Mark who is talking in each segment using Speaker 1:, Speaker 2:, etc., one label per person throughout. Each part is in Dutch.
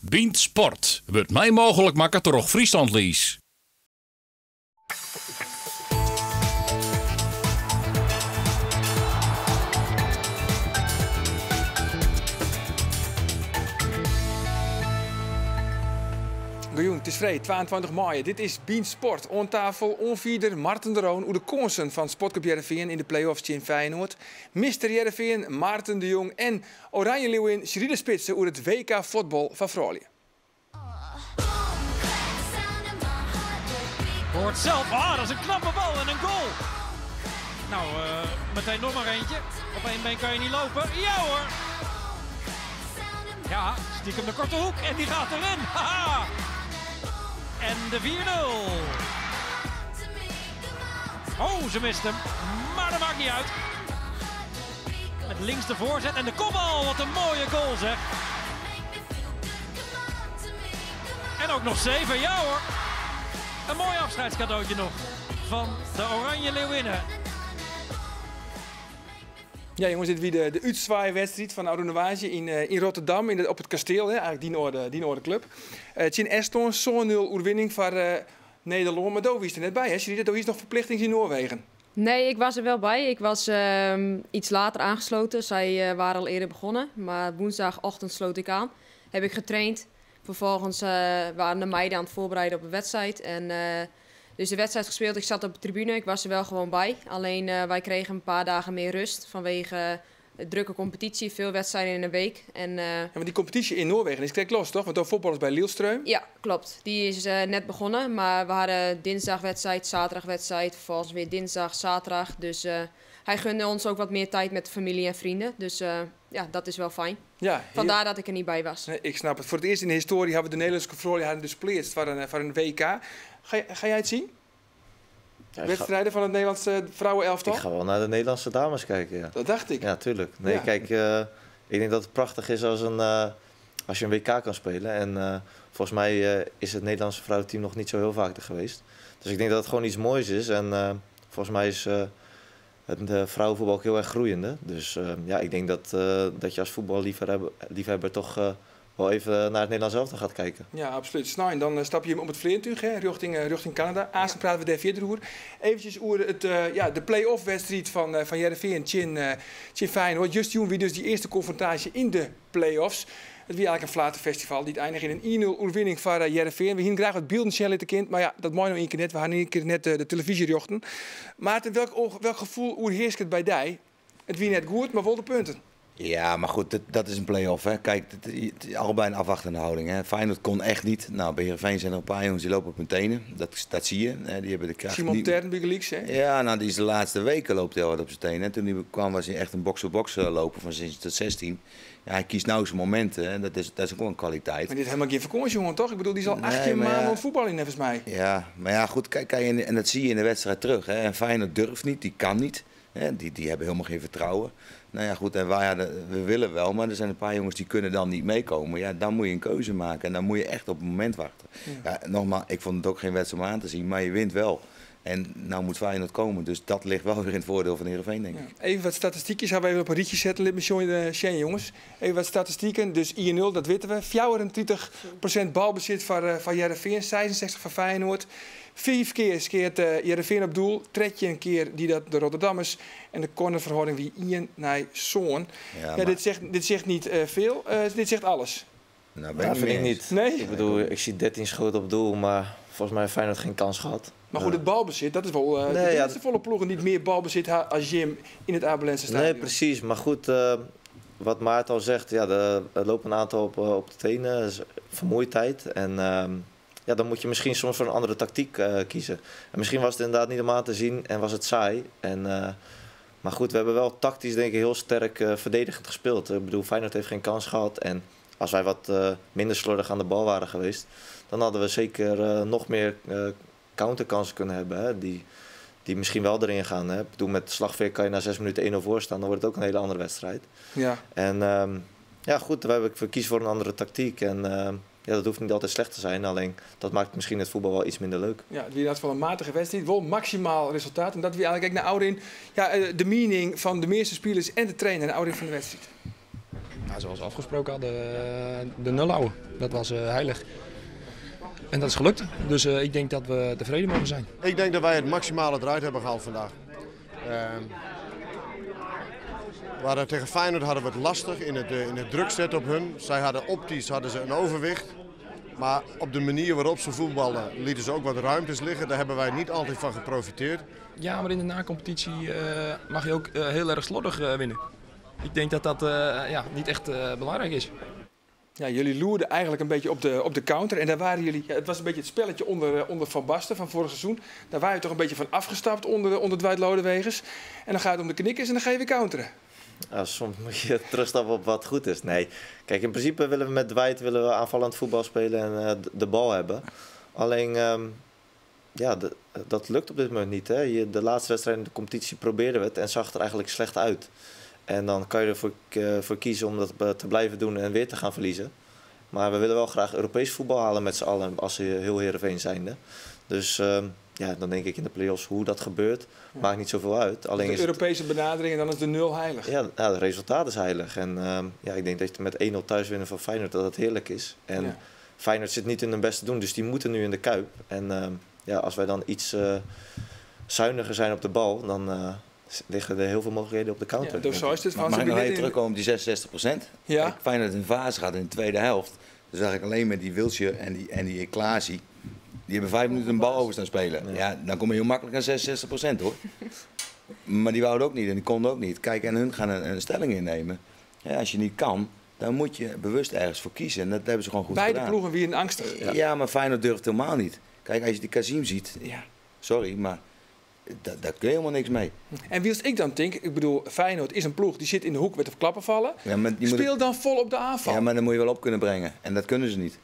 Speaker 1: Bient Sport wordt mij mogelijk maken door Friesland Lies.
Speaker 2: Het is vrij, 22 mei. Dit is Bient Sport. On tafel, onvierder Marten de Roon, de konsen van Sportclub Jereveen in de play-offs in Feyenoord. Mr. Jereveen, Maarten de Jong en Oranje Leeuwin Schriede Spitsen over het WK voetbal van Vrouwen.
Speaker 3: Hoort zelf, dat is een knappe bal en een goal. Nou, meteen nog maar eentje. Op één been kan je niet lopen. Ja hoor! Ja, stiekem de korte hoek en die gaat erin. Haha! En de 4-0. Oh, ze mist hem. Maar dat maakt niet uit. Met links de voorzet en de kopbal. Wat een mooie goal zeg. En ook nog 7, ja hoor. Een mooi afscheidscadeautje nog van de Oranje Leeuwinnen.
Speaker 2: Ja jongens, dit is weer de uitzwaaiwedstrijd van Oude in Rotterdam op het kasteel, hè? Eigenlijk die orde club. Het is in Eston zo'n 0 overwinning voor Nederland, maar daar wist er net bij, hè? Daar is nog verplichting in Noorwegen.
Speaker 4: Nee, ik was er wel bij. Ik was iets later aangesloten. Zij waren al eerder begonnen, maar woensdagochtend sloot ik aan. Heb ik getraind. Vervolgens waren de meiden aan het voorbereiden op een wedstrijd. En dus de wedstrijd gespeeld. Ik zat op de tribune. Ik was er wel gewoon bij. Alleen wij kregen een paar dagen meer rust vanwege de drukke competitie. Veel wedstrijden in een week. En,
Speaker 2: ja, maar die competitie in Noorwegen is kijk los, toch? Want dan voetballers bij Lillestrøm.
Speaker 4: Ja, klopt. Die is net begonnen. Maar we hadden dinsdagwedstrijd, zaterdagwedstrijd. Vervolgens weer dinsdag, zaterdag. Dus hij gunde ons ook wat meer tijd met familie en vrienden. Dus ja, dat is wel fijn. Ja, vandaar dat ik er niet bij was.
Speaker 2: Nee, ik snap het. Voor het eerst in de historie hebben we de Nederlandse vrouwen dus geplaatst voor een WK. Ga jij het zien? Ja, wedstrijden van het Nederlandse vrouwenelftal?
Speaker 5: Ik ga wel naar de Nederlandse dames kijken, ja.
Speaker 2: Dat dacht ik.
Speaker 5: Ja, tuurlijk. Nee, ja. Kijk, ik denk dat het prachtig is als je een WK kan spelen. En volgens mij is het Nederlandse vrouwenteam nog niet zo heel vaak er geweest. Dus ik denk dat het gewoon iets moois is. En volgens mij is het vrouwenvoetbal ook heel erg groeiende. Dus ja, ik denk dat je als voetballiefhebber toch wel even naar het Nederlands elftal gaat kijken.
Speaker 2: Ja, absoluut. Snel, en dan stap je hem op het vliegtuig richting Canada. Aanstaan praten we daar verder over. Eventjes over de play-off wedstrijd van Jereveen en Feyenoord. Just toen wie dus die eerste confrontatie in de play-offs. Het was eigenlijk een flatenfestival. Die eindigt in een 1-0 overwinning van Jereveen. We gingen graag wat beelden schellen te kind, maar ja, dat mooi nog één keer net. We hadden één keer net de televisie jochten. Maarten, welk gevoel heerst het bij die? Het wie net goed, maar wel de punten.
Speaker 6: Ja, maar goed, dat is een play-off. Hè. Kijk, het is allebei een afwachtende houding. Hè. Feyenoord kon echt niet. Nou, bij Heerenveen zijn er een paar jongens die lopen op hun tenen. Dat zie je. Hè. Die hebben de kracht.
Speaker 2: Simon Ternbugelieks, hè?
Speaker 6: Ja, nou, die is de laatste weken loopt heel hard op zijn tenen. En toen hij kwam was hij echt een box-to-box lopen van 16 tot 16. Ja, hij kiest nou zijn momenten. Hè. Dat is ook wel een kwaliteit.
Speaker 2: Maar dit is helemaal geen vakantie, toch? Ik bedoel, die is al 18 maanden op voetbal in, volgens mij.
Speaker 6: Ja, maar ja, goed, kijk, en dat zie je in de wedstrijd terug. Hè. En Feyenoord durft niet, die kan niet. Hè. Die hebben helemaal geen vertrouwen. Nou ja, goed, en we willen wel, maar er zijn een paar jongens die kunnen dan niet meekomen. Ja, dan moet je een keuze maken en dan moet je echt op een moment wachten. Ja, nogmaals, ik vond het ook geen wedstrijd om aan te zien, maar je wint wel. En nou moet Feyenoord komen, dus dat ligt wel weer in het voordeel van Heerenveen, denk ik.
Speaker 2: Ja. Even wat statistiekjes gaan we even op een rietje zetten, jongens. Even wat statistieken, dus 1-0, dat weten we. 34% balbezit van Jereveen, 66 van Feyenoord. 5 keer skeert Jereveen op doel, tredje een keer de Rotterdammers. En de cornerverhouding wie 1 naar zo'n. Ja, dit zegt niet veel, dit zegt alles.
Speaker 5: Nou, vind ik niet.
Speaker 2: Nee?
Speaker 5: Ik bedoel, ik zie 13 schoten op doel, maar volgens mij heeft Feyenoord geen kans gehad.
Speaker 2: Maar goed, het balbezit, dat is wel... de volle ploegen niet meer balbezit als Jim in het Abelense stadion.
Speaker 5: Nee, precies. Maar goed, wat Maarten al zegt, ja, er lopen een aantal op de tenen, vermoeidheid. En ja, dan moet je misschien soms voor een andere tactiek kiezen. En misschien was het inderdaad niet om aan te zien en was het saai. Maar goed, we hebben wel tactisch denk ik heel sterk verdedigend gespeeld. Ik bedoel, Feyenoord heeft geen kans gehad. En als wij wat minder slordig aan de bal waren geweest, dan hadden we zeker nog meer counterkansen kunnen hebben. Hè, die misschien wel erin gaan. Hè. Ik bedoel, met slagveer kan je na 6 minuten 1-0 voor staan. Dan wordt het ook een hele andere wedstrijd. Ja. En ja, goed, we kiezen voor een andere tactiek. En ja, dat hoeft niet altijd slecht te zijn. Alleen dat maakt misschien het voetbal wel iets minder leuk.
Speaker 2: Ja, het was wel een matige wedstrijd. Wel maximaal resultaat. En dat we eigenlijk naar Oudin, ja, de meaning van de meeste spelers en de trainer naar Oudin van de wedstrijd.
Speaker 7: Ja, zoals we afgesproken hadden, de 0 houden. Dat was heilig. En dat is gelukt. Dus ik denk dat we tevreden mogen zijn.
Speaker 8: Ik denk dat wij het maximale eruit hebben gehaald vandaag. Tegen Feyenoord hadden we het lastig in het druk zetten op hun. Zij hadden optisch een overwicht. Maar op de manier waarop ze voetballen lieten ze ook wat ruimtes liggen. Daar hebben wij niet altijd van geprofiteerd.
Speaker 7: Ja, maar in de nacompetitie mag je ook heel erg slordig winnen. Ik denk dat dat niet echt belangrijk is.
Speaker 2: Ja, jullie loerden eigenlijk een beetje op de counter. En daar waren jullie, het was een beetje het spelletje onder Van Basten van vorig seizoen. Daar waren je toch een beetje van afgestapt onder Dwight Lodewegers. En dan gaat het om de knikkers en dan ga je weer counteren.
Speaker 5: Ja, soms moet je terugstappen op wat goed is. Nee, kijk, in principe willen we met Dwight aanvallend voetbal spelen en de bal hebben. Alleen, dat lukt op dit moment niet. Hè. De laatste wedstrijd in de competitie probeerden we het en zag er eigenlijk slecht uit. En dan kan je ervoor kiezen om dat te blijven doen en weer te gaan verliezen. Maar we willen wel graag Europees voetbal halen met z'n allen als heel Heerenveen zijnde. Dus dan denk ik in de play-offs hoe dat gebeurt, maakt niet zoveel uit. Alleen
Speaker 2: de Europese benadering en dan is de 0 heilig.
Speaker 5: Ja, het resultaat is heilig. En ik denk dat je met 1-0 thuis winnen van Feyenoord dat heerlijk is. En Feyenoord zit niet in hun beste doen, dus die moeten nu in de Kuip. En als wij dan iets zuiniger zijn op de bal, dan liggen er heel veel mogelijkheden op de counter.
Speaker 2: Ja, dus zo is het.
Speaker 6: Mag ik nog even terugkomen op die 66%?
Speaker 2: Ja.
Speaker 6: Kijk, Feyenoord in fase gaat in de tweede helft. Dus zag ik alleen met die Wilsje en die Klaasie. Die hebben 5 minuten een bal over staan spelen. Ja, dan kom je heel makkelijk aan 66% hoor. Maar die wouden ook niet en die konden ook niet. Kijk, en hun gaan een stelling innemen. Ja, als je niet kan, dan moet je bewust ergens voor kiezen. En dat hebben ze gewoon goed gedaan.
Speaker 2: Beide ploegen weer angstig.
Speaker 6: Ja, maar Feyenoord durft helemaal niet. Kijk, als je die Kazim ziet, sorry, maar daar kun je helemaal niks mee.
Speaker 2: En wie als ik dan denk, ik bedoel, Feyenoord is een ploeg die zit in de hoek met de klappen vallen.
Speaker 6: Ja, maar
Speaker 2: Speel dan vol op de aanval.
Speaker 6: Ja, maar dan moet je wel op kunnen brengen. En dat kunnen ze niet.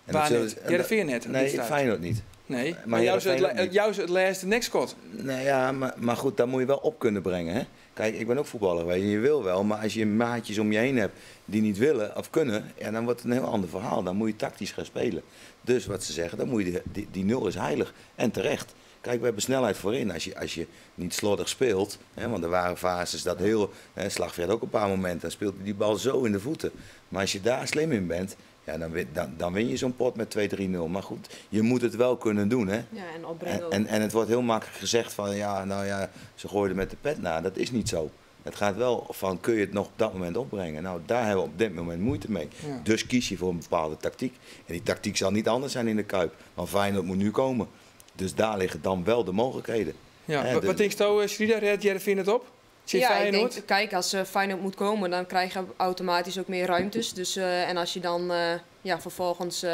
Speaker 6: En
Speaker 2: waar niet? Heerenveen net?
Speaker 6: Nee, Feyenoord niet.
Speaker 2: Nee, maar juist het laatste nekskot.
Speaker 6: Nee, ja, maar goed, daar moet je wel op kunnen brengen. Hè? Kijk, ik ben ook voetballer, weet je, je wil wel. Maar als je maatjes om je heen hebt die niet willen of kunnen, dan wordt het een heel ander verhaal. Dan moet je tactisch gaan spelen. Dus wat ze zeggen, dan moet je die 0 is heilig. En terecht. Kijk, we hebben snelheid voorin. Als je niet slordig speelt, want er waren fases dat Slagveer had ook een paar momenten, dan speelt hij die bal zo in de voeten. Maar als je daar slim in bent, dan win je zo'n pot met 2-3-0. Maar goed, je moet het wel kunnen doen. Hè?
Speaker 4: Ja, en opbrengen.
Speaker 6: En het wordt heel makkelijk gezegd van, ze gooiden met de pet na. Dat is niet zo. Het gaat wel van, kun je het nog op dat moment opbrengen? Nou, daar hebben we op dit moment moeite mee. Ja. Dus kies je voor een bepaalde tactiek. En die tactiek zal niet anders zijn in de Kuip. Want Feyenoord moet nu komen. Dus daar liggen dan wel de mogelijkheden.
Speaker 2: Ja, wat denk je, Shrida, redt Heerenveen het op?
Speaker 4: Ik denk, kijk, als Feyenoord moet komen, dan krijg je automatisch ook meer ruimtes. Dus, en als je dan vervolgens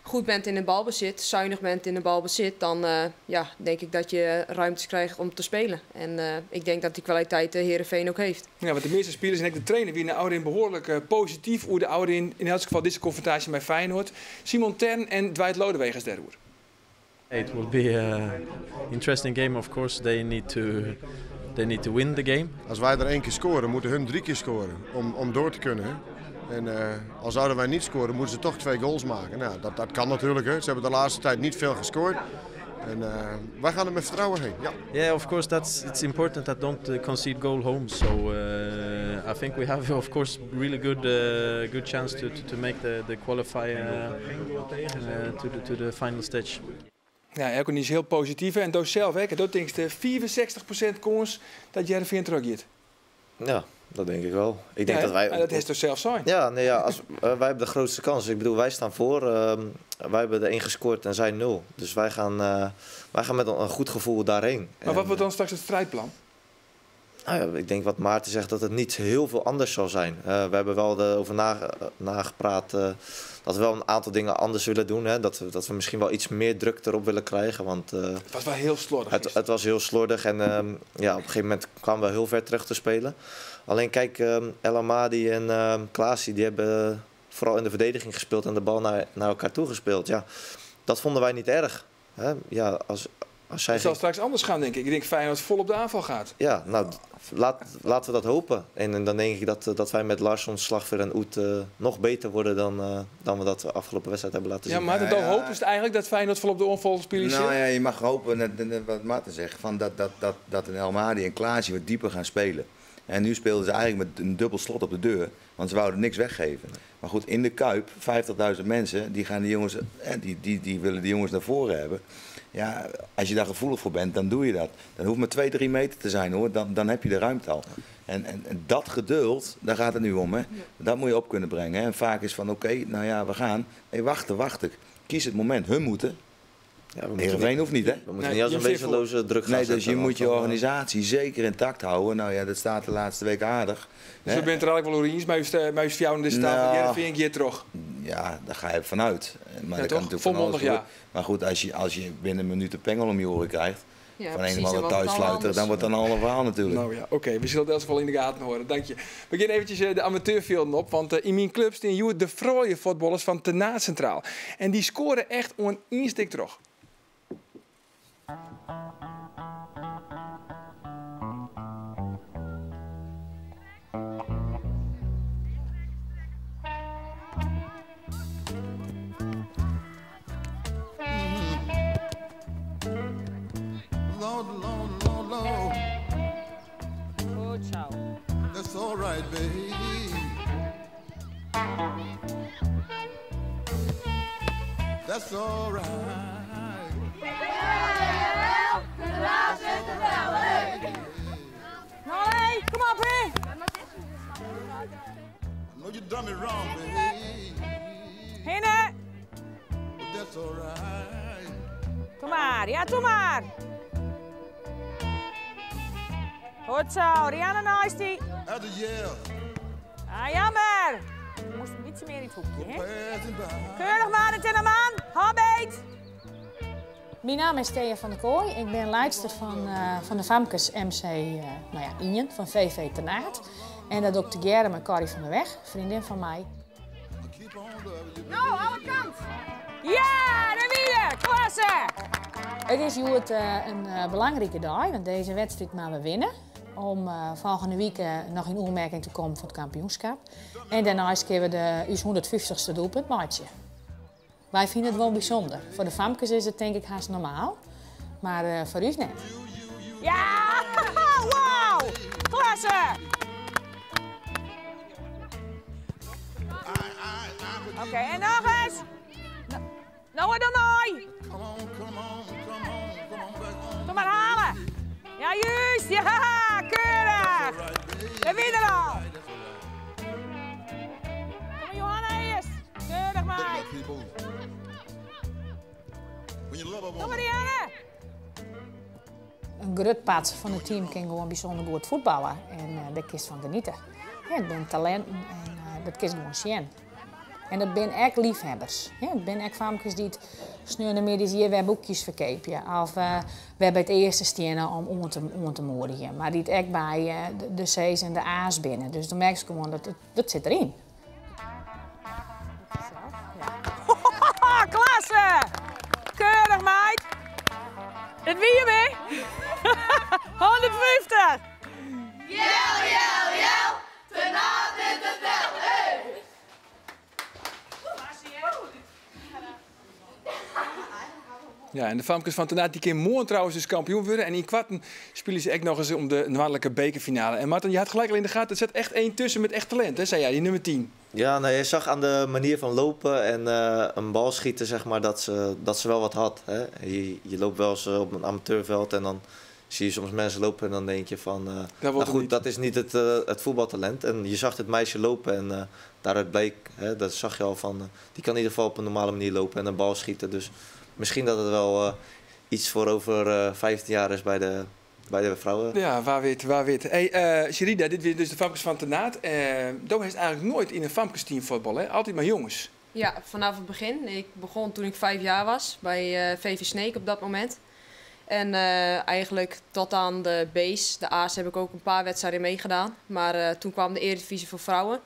Speaker 4: goed bent in de balbezit, zuinig bent in de balbezit, dan denk ik dat je ruimtes krijgt om te spelen. En ik denk dat die kwaliteit Heerenveen ook heeft.
Speaker 2: Ja, want de meeste spelers en ook de trainer wie naar Ouderin behoorlijk positief hoe de Ouderin in elk geval deze confrontatie met Feyenoord. Simon Tern en Dwight Lodewegers daarover.
Speaker 9: It will be an interesting game, of course. They need to win the game.
Speaker 8: Als wij er 1 keer scoren, moeten hun 3 keer scoren om door te kunnen. Hè? En al zouden wij niet scoren, moeten ze toch 2 goals maken. Nou, dat kan natuurlijk. Hè? Ze hebben de laatste tijd niet veel gescoord. En wij gaan er met vertrouwen heen. Ja.
Speaker 9: Yeah, of course it's important that don't concede goal home. So I think we have, of course, really good chance to make the qualifier to the final stage.
Speaker 2: Ja, ook niet heel positief. En door zelf, dat denk je 64% kans dat Heerenveen teruggeeft.
Speaker 5: Ja, dat denk ik wel. Ik denk dat wij.
Speaker 2: Dat is toch zelf zijn?
Speaker 5: Ja, wij hebben de grootste kans. Ik bedoel, wij staan voor. Wij hebben er 1 gescoord en zij 0. Dus wij gaan met een goed gevoel daarheen.
Speaker 2: Maar wat wordt dan straks het strijdplan?
Speaker 5: Ik denk wat Maarten zegt, dat het niet heel veel anders zal zijn. We hebben wel over nagepraat dat we wel een aantal dingen anders willen doen. Hè? Dat we misschien wel iets meer druk erop willen krijgen. Want,
Speaker 2: het was wel heel slordig.
Speaker 5: Het was heel slordig en op een gegeven moment kwamen we heel ver terug te spelen. Alleen kijk, El Amadi en Klaasie, die hebben vooral in de verdediging gespeeld en de bal naar elkaar toe gespeeld. Ja, dat vonden wij niet erg. Hè? Ja, als
Speaker 2: het zal straks anders gaan, denk ik. Ik denk Feyenoord vol op de aanval gaat.
Speaker 5: Ja, nou, laten we dat hopen. En dan denk ik dat wij met Larsson, Slagveer en Oet nog beter worden dan we dat de afgelopen wedstrijd hebben laten zien.
Speaker 2: Ja, maar dan hoop is het eigenlijk dat Feyenoord vol op de onval spelen.
Speaker 6: Nou ja, je mag hopen, net wat Marten zegt, van dat een El Amadi en Klaasie wat dieper gaan spelen. En nu speelden ze eigenlijk met een dubbel slot op de deur, want ze wouden niks weggeven. Maar goed, in de Kuip, 50.000 mensen, die gaan die jongens, die willen die jongens naar voren hebben. Ja, als je daar gevoelig voor bent, dan doe je dat. Dan hoeft maar 2-3 meter te zijn hoor, dan heb je de ruimte al. En dat geduld, daar gaat het nu om. Hè. Dat moet je op kunnen brengen. Hè. En vaak is van oké, nou ja, we gaan. Hey, wachten. Kies het moment. Hun moeten.
Speaker 5: Ja,
Speaker 6: Heerenveen hoeft niet, hè?
Speaker 5: We moeten niet als een wezenloze druk gaan
Speaker 6: dus je moet je organisatie zeker intact houden. Nou ja, dat staat de laatste week aardig.
Speaker 2: Dus we bent er eigenlijk wel eens, maar je jou in de staat, Heerenveen een keer terug.
Speaker 6: Ja, daar ga je vanuit. Maar
Speaker 2: ja,
Speaker 6: dat kan natuurlijk
Speaker 2: volmondig, ja.
Speaker 6: Maar goed, als je binnen een minuut een pengel om je oren krijgt,
Speaker 4: Ja,
Speaker 6: van een of andere thuissluiter, dan wordt dat een ander verhaal natuurlijk.
Speaker 2: Nou ja, oké, we zullen het in ieder geval in de gaten horen, dank je. We gaan eventjes de amateurvelden op, want in mijn club staan hier de fraaie voetballers van Tenaat Centraal. En die scoren echt een instik terug.
Speaker 10: Lord. Good show. That's all right, baby. That's all right.
Speaker 11: Molly, come on, Bree.
Speaker 10: I know you done me wrong, baby.
Speaker 11: Hinne.
Speaker 10: But that's all right.
Speaker 11: Doe maar, ja, doe maar. Goed zo, Rianne Noisty.
Speaker 10: At the Yale.
Speaker 11: Ah, jammer. Je moest een beetje meer in het hoekje, hè? Keurig maar, de Tinnerman. Habbeet.
Speaker 12: Mijn naam is Thea van der Kooi. Ik ben leidster van de Famkes MC Ingen van VV Tenaat. En dat doe ik together met Corrie van der Weg, vriendin van mij.
Speaker 11: Nou, alle kant. Ja, daar ben je. Klasse.
Speaker 12: Het is een belangrijke dag, want deze wedstrijd maar we winnen. Om volgende week nog in aanmerking te komen voor het kampioenschap. En daarna kunnen we de 150ste doelpunt maken. Wij vinden het wel bijzonder. Voor de Famkes is het denk ik haast normaal, maar voor u net.
Speaker 11: Ja, wauw, klasse. Oké, en nog eens. Nou, dan mooi. Kom maar halen. Ja, juist. Ja, keurig. We winnen al. Kom maar, Johanna, eerst. Keurig, meid. Kom maar, Rianne.
Speaker 12: Een groot pad van het team kan gewoon bijzonder goed voetballen. En daar kiest van genieten. Ja, het zijn talenten en dat kiest gewoon zien. En dat zijn echt liefhebbers. Ja, dat zijn echt famkes die het sneuren meer die we boekjes verkepen. Of we hebben het eerste stenen om te moorden. Maar die het echt bij de C's en de A's binnen. Dus dan merk je gewoon dat zit erin.
Speaker 11: Klasse! Keurig, meid. Het wie je mee? 150!
Speaker 13: Jel, jel, jel! Tenaat in de tel, hey!
Speaker 2: Ja, en de Famkes van Tenaat die kunnen morgen trouwens dus kampioen worden. En in kwarten spelen ze echt nog eens om de noordelijke bekerfinale. En Martin, je had gelijk al in de gaten, er zit echt één tussen met echt talent, hè, zei jij, die nummer 10.
Speaker 5: Ja, nou, je zag aan de manier van lopen en een bal schieten, zeg maar, dat ze wel wat had. Hè. Je loopt wel eens op een amateurveld en dan zie je soms mensen lopen en dan denk je van... nou goed, dat is niet het voetbaltalent. En je zag dit meisje lopen en daaruit bleek, hè, dat zag je al van... die kan in ieder geval op een normale manier lopen en een bal schieten. Dus misschien dat het wel iets voor over 15 jaar is bij de vrouwen.
Speaker 2: Ja, waar weet. Hey, Sherida, dit weer dus de Famkes van Tenaat. Doe heeft eigenlijk nooit in een Famkes team voetbal, hè? Altijd maar jongens.
Speaker 4: Ja, vanaf het begin. Ik begon toen ik 5 jaar was bij VV Sneek op dat moment. En eigenlijk tot aan de B's, de A's, heb ik ook een paar wedstrijden meegedaan. Maar toen kwam de Eredivisie voor vrouwen.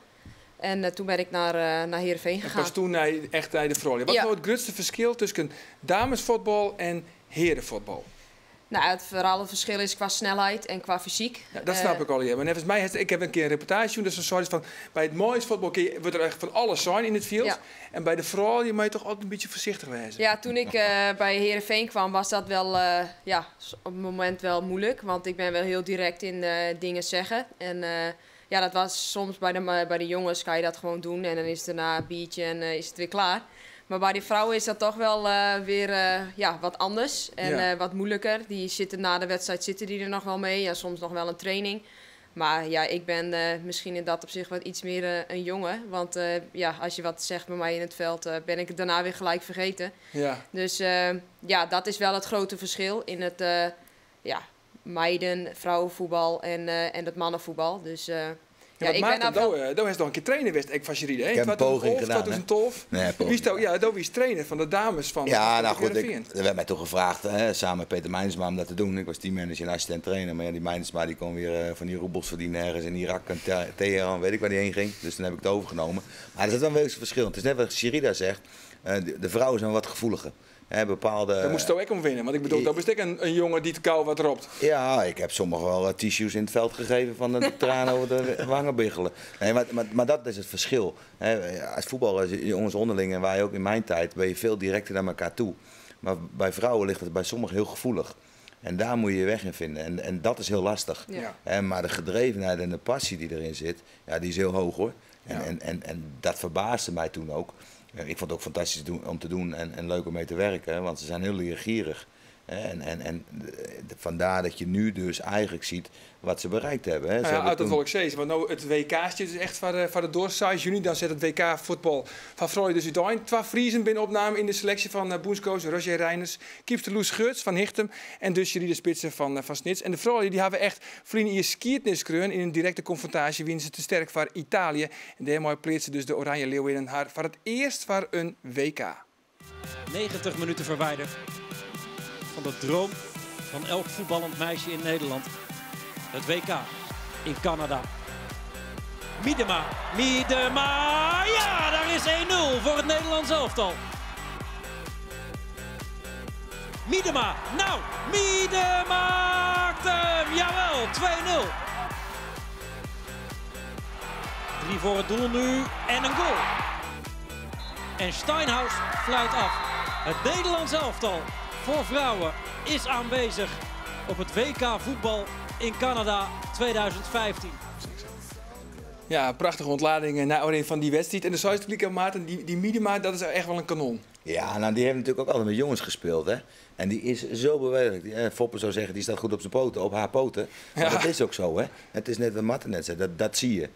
Speaker 4: En toen ben ik naar Heerenveen gegaan.
Speaker 2: En pas toen echt naar de vrouwen. Wat is nou het grootste verschil tussen damesvoetbal en herenvoetbal?
Speaker 4: Nou, vooral het verschil is qua snelheid en qua fysiek.
Speaker 2: Ja, dat snap ik al, ja. Maar net als mij, ik heb een keer een reportage doen, dus een van bij het mooiste voetbal wordt er echt van alles zijn in het veld.
Speaker 4: Ja.
Speaker 2: En bij de vrouw, je moet je toch altijd een beetje voorzichtig wezen.
Speaker 4: Ja, toen ik bij Heerenveen kwam, was dat wel op het moment wel moeilijk. Want ik ben wel heel direct in dingen zeggen. En ja, dat was soms bij de jongens kan je dat gewoon doen. En dan is het daarna een biertje en is het weer klaar. Maar bij die vrouwen is dat toch wel weer wat anders en wat moeilijker. Die zitten na de wedstrijd die er nog wel mee en soms nog wel een training. Maar ja, ik ben misschien in dat opzicht wat iets meer een jongen. Want als je wat zegt bij mij in het veld, ben ik het daarna weer gelijk vergeten.
Speaker 2: Ja.
Speaker 4: Dus dat is wel het grote verschil in het meiden, vrouwenvoetbal en het mannenvoetbal. Dus...
Speaker 2: Ja, ik ben daar is nog een keer trainer geweest. Ik was jullie,
Speaker 6: ik heb een poging gedaan.
Speaker 2: 2012.
Speaker 6: Nee,
Speaker 2: wie is trainer van de dames van.
Speaker 6: Ja, nou goed, er werd mij toch gevraagd, samen met Peter Meinsma, om dat te doen. Ik was teammanager en assistent trainer, maar ja, die Meinsma die kon weer van die roebels verdienen ergens in Irak en Teheran, weet ik waar die heen ging. Dus toen heb ik het overgenomen. Maar er zit wel een wezenlijk verschil. Het is net wat Sherida zegt, de vrouwen zijn wat gevoeliger. Bepaalde...
Speaker 2: Daar moest je ook om winnen, want ik bedoel, dat is een jongen die te kou wat ropt.
Speaker 6: Ja, ik heb sommigen wel tissues in het veld gegeven van de tranen over de wangen biggelen. Nee, maar dat is het verschil. Als voetballer, jongens onderling en wij ook in mijn tijd, ben je veel directer naar elkaar toe. Maar bij vrouwen ligt het bij sommigen heel gevoelig. En daar moet je je weg in vinden. En dat is heel lastig. Ja. Maar de gedrevenheid en de passie die erin zit, ja, die is heel hoog hoor. En dat verbaasde mij toen ook. Ik vond het ook fantastisch om te doen en leuk om mee te werken, want ze zijn heel leergierig. En vandaar dat je nu dus eigenlijk ziet wat ze bereikt hebben. Hè.
Speaker 2: Uit het volk steeds. Want nou, het WK'tje is echt van de doorsaai juni. Dan zet het WK voetbal van Freud dus uiteindelijk. 2 Friesen binnen opname in de selectie van Boenscoach, Roger Reiners, Kiepster Loes Geurts van Hichtem en dus de spitsen van Snits. En de vrouwen die hebben echt vrienden in je skiertniskreun in een directe confrontatie winnen ze te sterk voor Italië. En daarmee pleert dus de Oranje Leeuwinnen haar voor het eerst voor een WK.
Speaker 3: 90 minuten verwijderd van de droom van elk voetballend meisje in Nederland. Het WK in Canada. Miedema. Ja, daar is 1-0 voor het Nederlands elftal. Miedema. Nou, Miedema maakt hem. Jawel, 2-0. 3 voor het doel nu en een goal. En Steinhaus fluit af. Het Nederlands elftal voor vrouwen is aanwezig op het WK voetbal in Canada 2015.
Speaker 2: Ja, prachtige ontlading na aanleiding van die wedstrijd. En de Zuid-Afrika Maarten, die Miedema, dat is echt wel een kanon.
Speaker 6: Ja, nou die heeft natuurlijk ook altijd met jongens gespeeld, hè. En die is zo bewegelijk. Foppe zou zeggen, die staat goed op zijn poten, op haar poten. Maar dat is ook zo, hè. Het is net wat Marten net zei, dat zie je.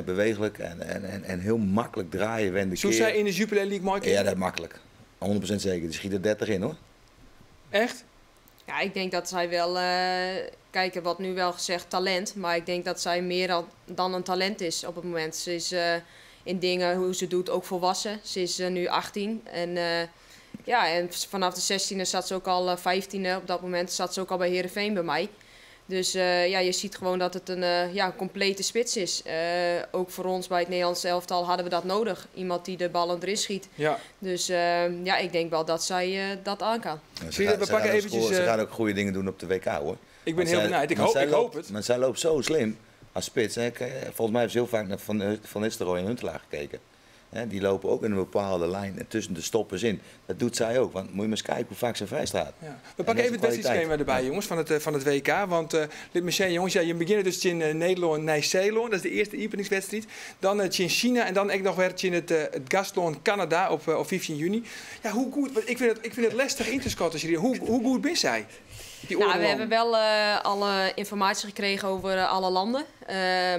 Speaker 6: Bewegelijk en heel makkelijk draaien, wenden,
Speaker 2: Zo zij in de Jupiler League mooi keer?
Speaker 6: Ja, dat is makkelijk. 100% zeker. Die schiet er 30 in, hoor.
Speaker 2: Echt?
Speaker 4: Ja, ik denk dat zij wel... Kijk, wat nu wel gezegd talent. Maar ik denk dat zij meer dan een talent is op het moment. Ze is in dingen hoe ze doet ook volwassen. Ze is nu 18. En vanaf de 16e zat ze ook al 15e. Op dat moment zat ze ook al bij Heerenveen bij mij. Dus je ziet gewoon dat het een complete spits is. Ook voor ons bij het Nederlandse elftal hadden we dat nodig. Iemand die de ballen erin schiet. Ja. Dus ik denk wel dat zij dat aan kan.
Speaker 6: Ze gaat ook goede dingen doen op de WK, hoor.
Speaker 2: Ik ben heel benieuwd. Ik hoop het.
Speaker 6: Maar zij loopt zo slim als spits. Hè. Volgens mij heeft ze heel vaak naar Van Nistelrooy en Huntelaar gekeken. Die lopen ook in een bepaalde lijn tussen de stoppers in. Dat doet zij ook, want moet je maar eens kijken hoe vaak ze vrij staat. Ja.
Speaker 2: We pakken even het wedstrijdschema erbij, jongens, van het WK. Want jongens, je begint dus in Nederland, Nijs-Zeeland. Dat is de eerste openingswedstrijd. Dan in China en dan ook nog weer in het gastland Canada op 15 juni. Ja, hoe goed? Ik vind het lastig in te schatten. Hoe goed ben zij?
Speaker 4: We hebben wel alle informatie gekregen over alle landen.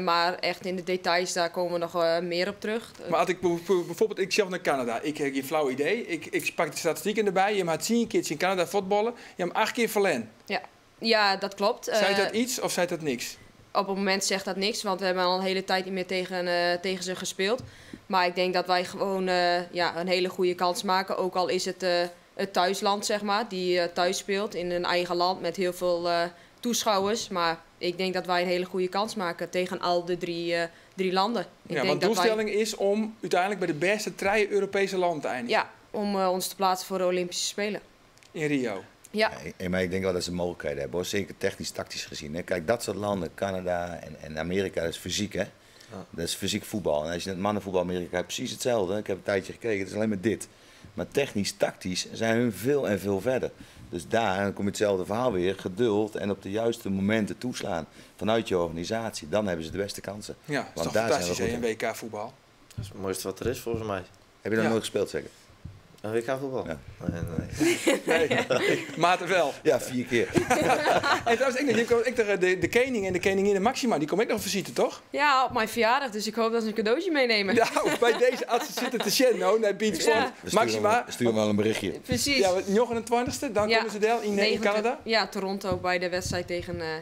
Speaker 4: Maar echt in de details, daar komen we nog meer op terug.
Speaker 2: Maar als ik bijvoorbeeld, ik zelf naar Canada. Ik heb een flauw idee. Ik pak de statistieken erbij. Je hebt 10 keer in Canada voetballen. Je hebt 8 keer verlen.
Speaker 4: Ja, dat klopt.
Speaker 2: Zei dat iets of zei dat niks?
Speaker 4: Op het moment zegt dat niks, want we hebben al een hele tijd niet meer tegen ze gespeeld. Maar ik denk dat wij gewoon een hele goede kans maken. Ook al is het thuisland, zeg maar, die thuis speelt in een eigen land met heel veel toeschouwers. Maar ik denk dat wij een hele goede kans maken tegen al de drie landen.
Speaker 2: Want de doelstelling is om uiteindelijk bij de beste 3 Europese landen te eindigen.
Speaker 4: Ja, om ons te plaatsen voor de Olympische Spelen.
Speaker 2: In Rio.
Speaker 4: Ja.
Speaker 6: Maar ik denk wel dat ze mogelijkheden hebben, hoor. Zeker technisch-tactisch gezien. Hè. Kijk, dat soort landen, Canada en Amerika, dat is fysiek, hè. Ja. Dat is fysiek voetbal. En als je het mannenvoetbal Amerika hebt, precies hetzelfde. Ik heb een tijdje gekeken, het is alleen maar dit. Maar technisch-tactisch zijn hun veel en veel verder. Dus daar dan kom je hetzelfde verhaal weer. Geduld en op de juiste momenten toeslaan. Vanuit je organisatie. Dan hebben ze de beste kansen.
Speaker 2: Ja, dat is
Speaker 6: want
Speaker 2: toch
Speaker 6: daar
Speaker 2: fantastisch,
Speaker 6: zijn we
Speaker 2: hè, een WK voetbal.
Speaker 5: Dat is het mooiste wat er is, volgens mij.
Speaker 6: Heb je dat nooit gespeeld, zeker?
Speaker 5: Een WK voetbal?
Speaker 6: Ja.
Speaker 2: Nee. Maarten wel.
Speaker 6: Ja, 4 keer.
Speaker 2: En trouwens, de koning en de koningin Maxima, die kom ik nog visite, toch?
Speaker 4: Ja, op mijn verjaardag, dus ik hoop dat ze een cadeautje meenemen.
Speaker 2: Ja, bij deze artsen zitten te Shenno, naar Beach Front. Maxima.
Speaker 6: Stuur wel een berichtje.
Speaker 4: Precies.
Speaker 2: Ja, 29e, dan komen ze del in Canada?
Speaker 4: Ja, Toronto bij de wedstrijd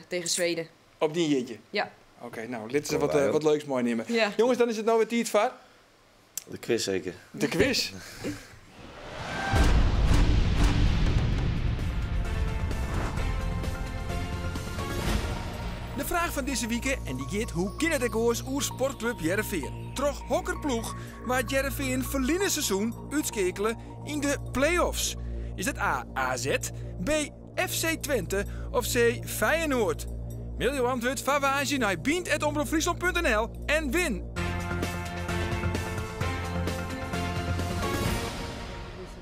Speaker 4: tegen Zweden.
Speaker 2: Op die jeetje?
Speaker 4: Ja.
Speaker 2: Oké, nou, dit is wat leuks mooi nemen.
Speaker 4: Ja.
Speaker 2: Jongens, dan is het nou weer tijd voor...
Speaker 5: De quiz zeker.
Speaker 2: De quiz. De vraag van deze week en die gaat hoe kan het oors oer sportclub Jereveen. Toch hokkerploeg waar Jereveen verliezen seizoen uitskekelen in de play-offs. Is het A. AZ, B. FC Twente of C. Feyenoord? Mail je antwoord van Waasje naar bient@omroepfriesland.nl en win!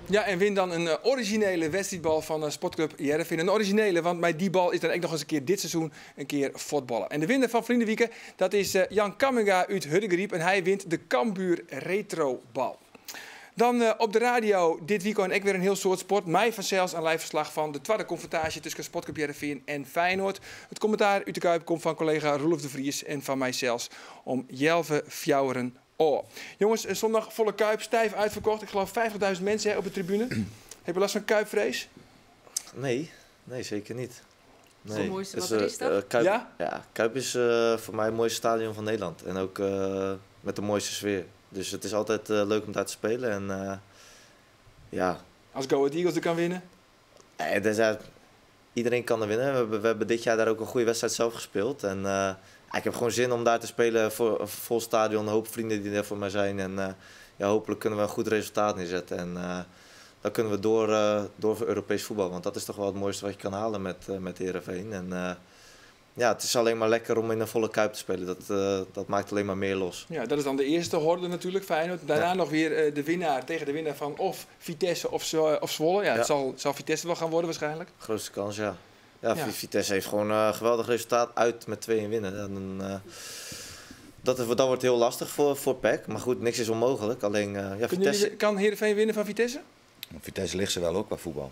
Speaker 2: Ja, en win dan een originele wedstrijdbal van Sportclub Jereveen. Een originele, want met die bal is dan ook nog eens een keer dit seizoen een keer voetballen. En de winnaar van Vriendenwieken, dat is Jan Kamminga uit Huddegriep. En hij wint de Cambuur Retrobal. Dan op de radio dit weekend ook weer een heel soort sport. Mij vanzelfs een live verslag van de tweede confrontatie tussen Sportclub Jereveen en Feyenoord. Het commentaar uit de Kuip komt van collega Roelof de Vries en van mijzelf om 11:00. Oh. Jongens, een zondag volle Kuip, stijf uitverkocht. Ik geloof 50.000 mensen op de tribune. Heb je last van Kuipvrees?
Speaker 5: Nee, zeker niet.
Speaker 4: Nee. Het mooiste wat er is dan?
Speaker 5: Kuip, ja, Kuip is voor mij het mooiste stadion van Nederland. En ook met de mooiste sfeer. Dus het is altijd leuk om daar te spelen. En ja.
Speaker 2: Als Go Ahead Eagles er kan winnen?
Speaker 5: Iedereen kan er winnen. We hebben dit jaar daar ook een goede wedstrijd zelf gespeeld. En ik heb gewoon zin om daar te spelen voor een vol stadion. Een hoop vrienden die er voor mij zijn. En hopelijk kunnen we een goed resultaat neerzetten. En dan kunnen we door voor Europees voetbal. Want dat is toch wel het mooiste wat je kan halen met Heerenveen. En het is alleen maar lekker om in een volle Kuip te spelen. Dat maakt alleen maar meer los.
Speaker 2: Ja, dat is dan de eerste horde natuurlijk, Feyenoord. Daarna nog weer de winnaar tegen de winnaar van of Vitesse of Zwolle. Ja, het zal Vitesse wel gaan worden waarschijnlijk.
Speaker 5: Grootste kans, ja. Ja, Vitesse heeft gewoon een geweldig resultaat uit met 2 winnen. En, dat wordt heel lastig voor PEC. Maar goed, niks is onmogelijk. Alleen,
Speaker 2: kan Heerenveen winnen van Vitesse?
Speaker 6: Vitesse ligt ze wel ook qua voetbal.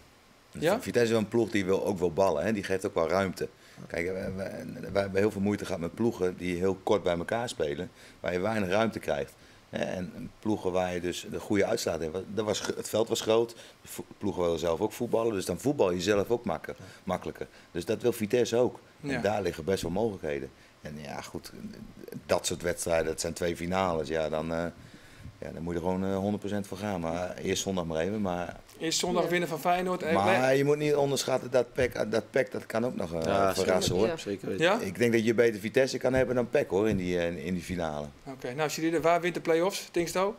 Speaker 6: Dus
Speaker 2: ja?
Speaker 6: Vitesse is wel een ploeg die ook wil ballen. Hè? Die geeft ook wel ruimte. Kijk, wij hebben heel veel moeite gehad met ploegen die heel kort bij elkaar spelen. Waar je weinig ruimte krijgt. En ploegen waar je dus de goede uitslaat hebt. Het veld was groot, de ploegen willen zelf ook voetballen. Dus dan voetbal je zelf ook makkelijker. Dus dat wil Vitesse ook. En ja, daar liggen best wel mogelijkheden. En ja, goed, dat soort wedstrijden, dat zijn 2 finales. Ja, dan moet je er gewoon 100% voor gaan. Maar eerst zondag maar even.
Speaker 2: Eerst zondag winnen van Feyenoord.
Speaker 6: Maar je moet niet onderschatten dat PEC dat kan ook nog verrassen, hoor.
Speaker 5: Ja, zeker.
Speaker 2: Ja?
Speaker 6: Ik denk dat je beter Vitesse kan hebben dan PEC, hoor, in die finale.
Speaker 2: Oké, nou Cyrille, waar wint de play-offs, Tinksto?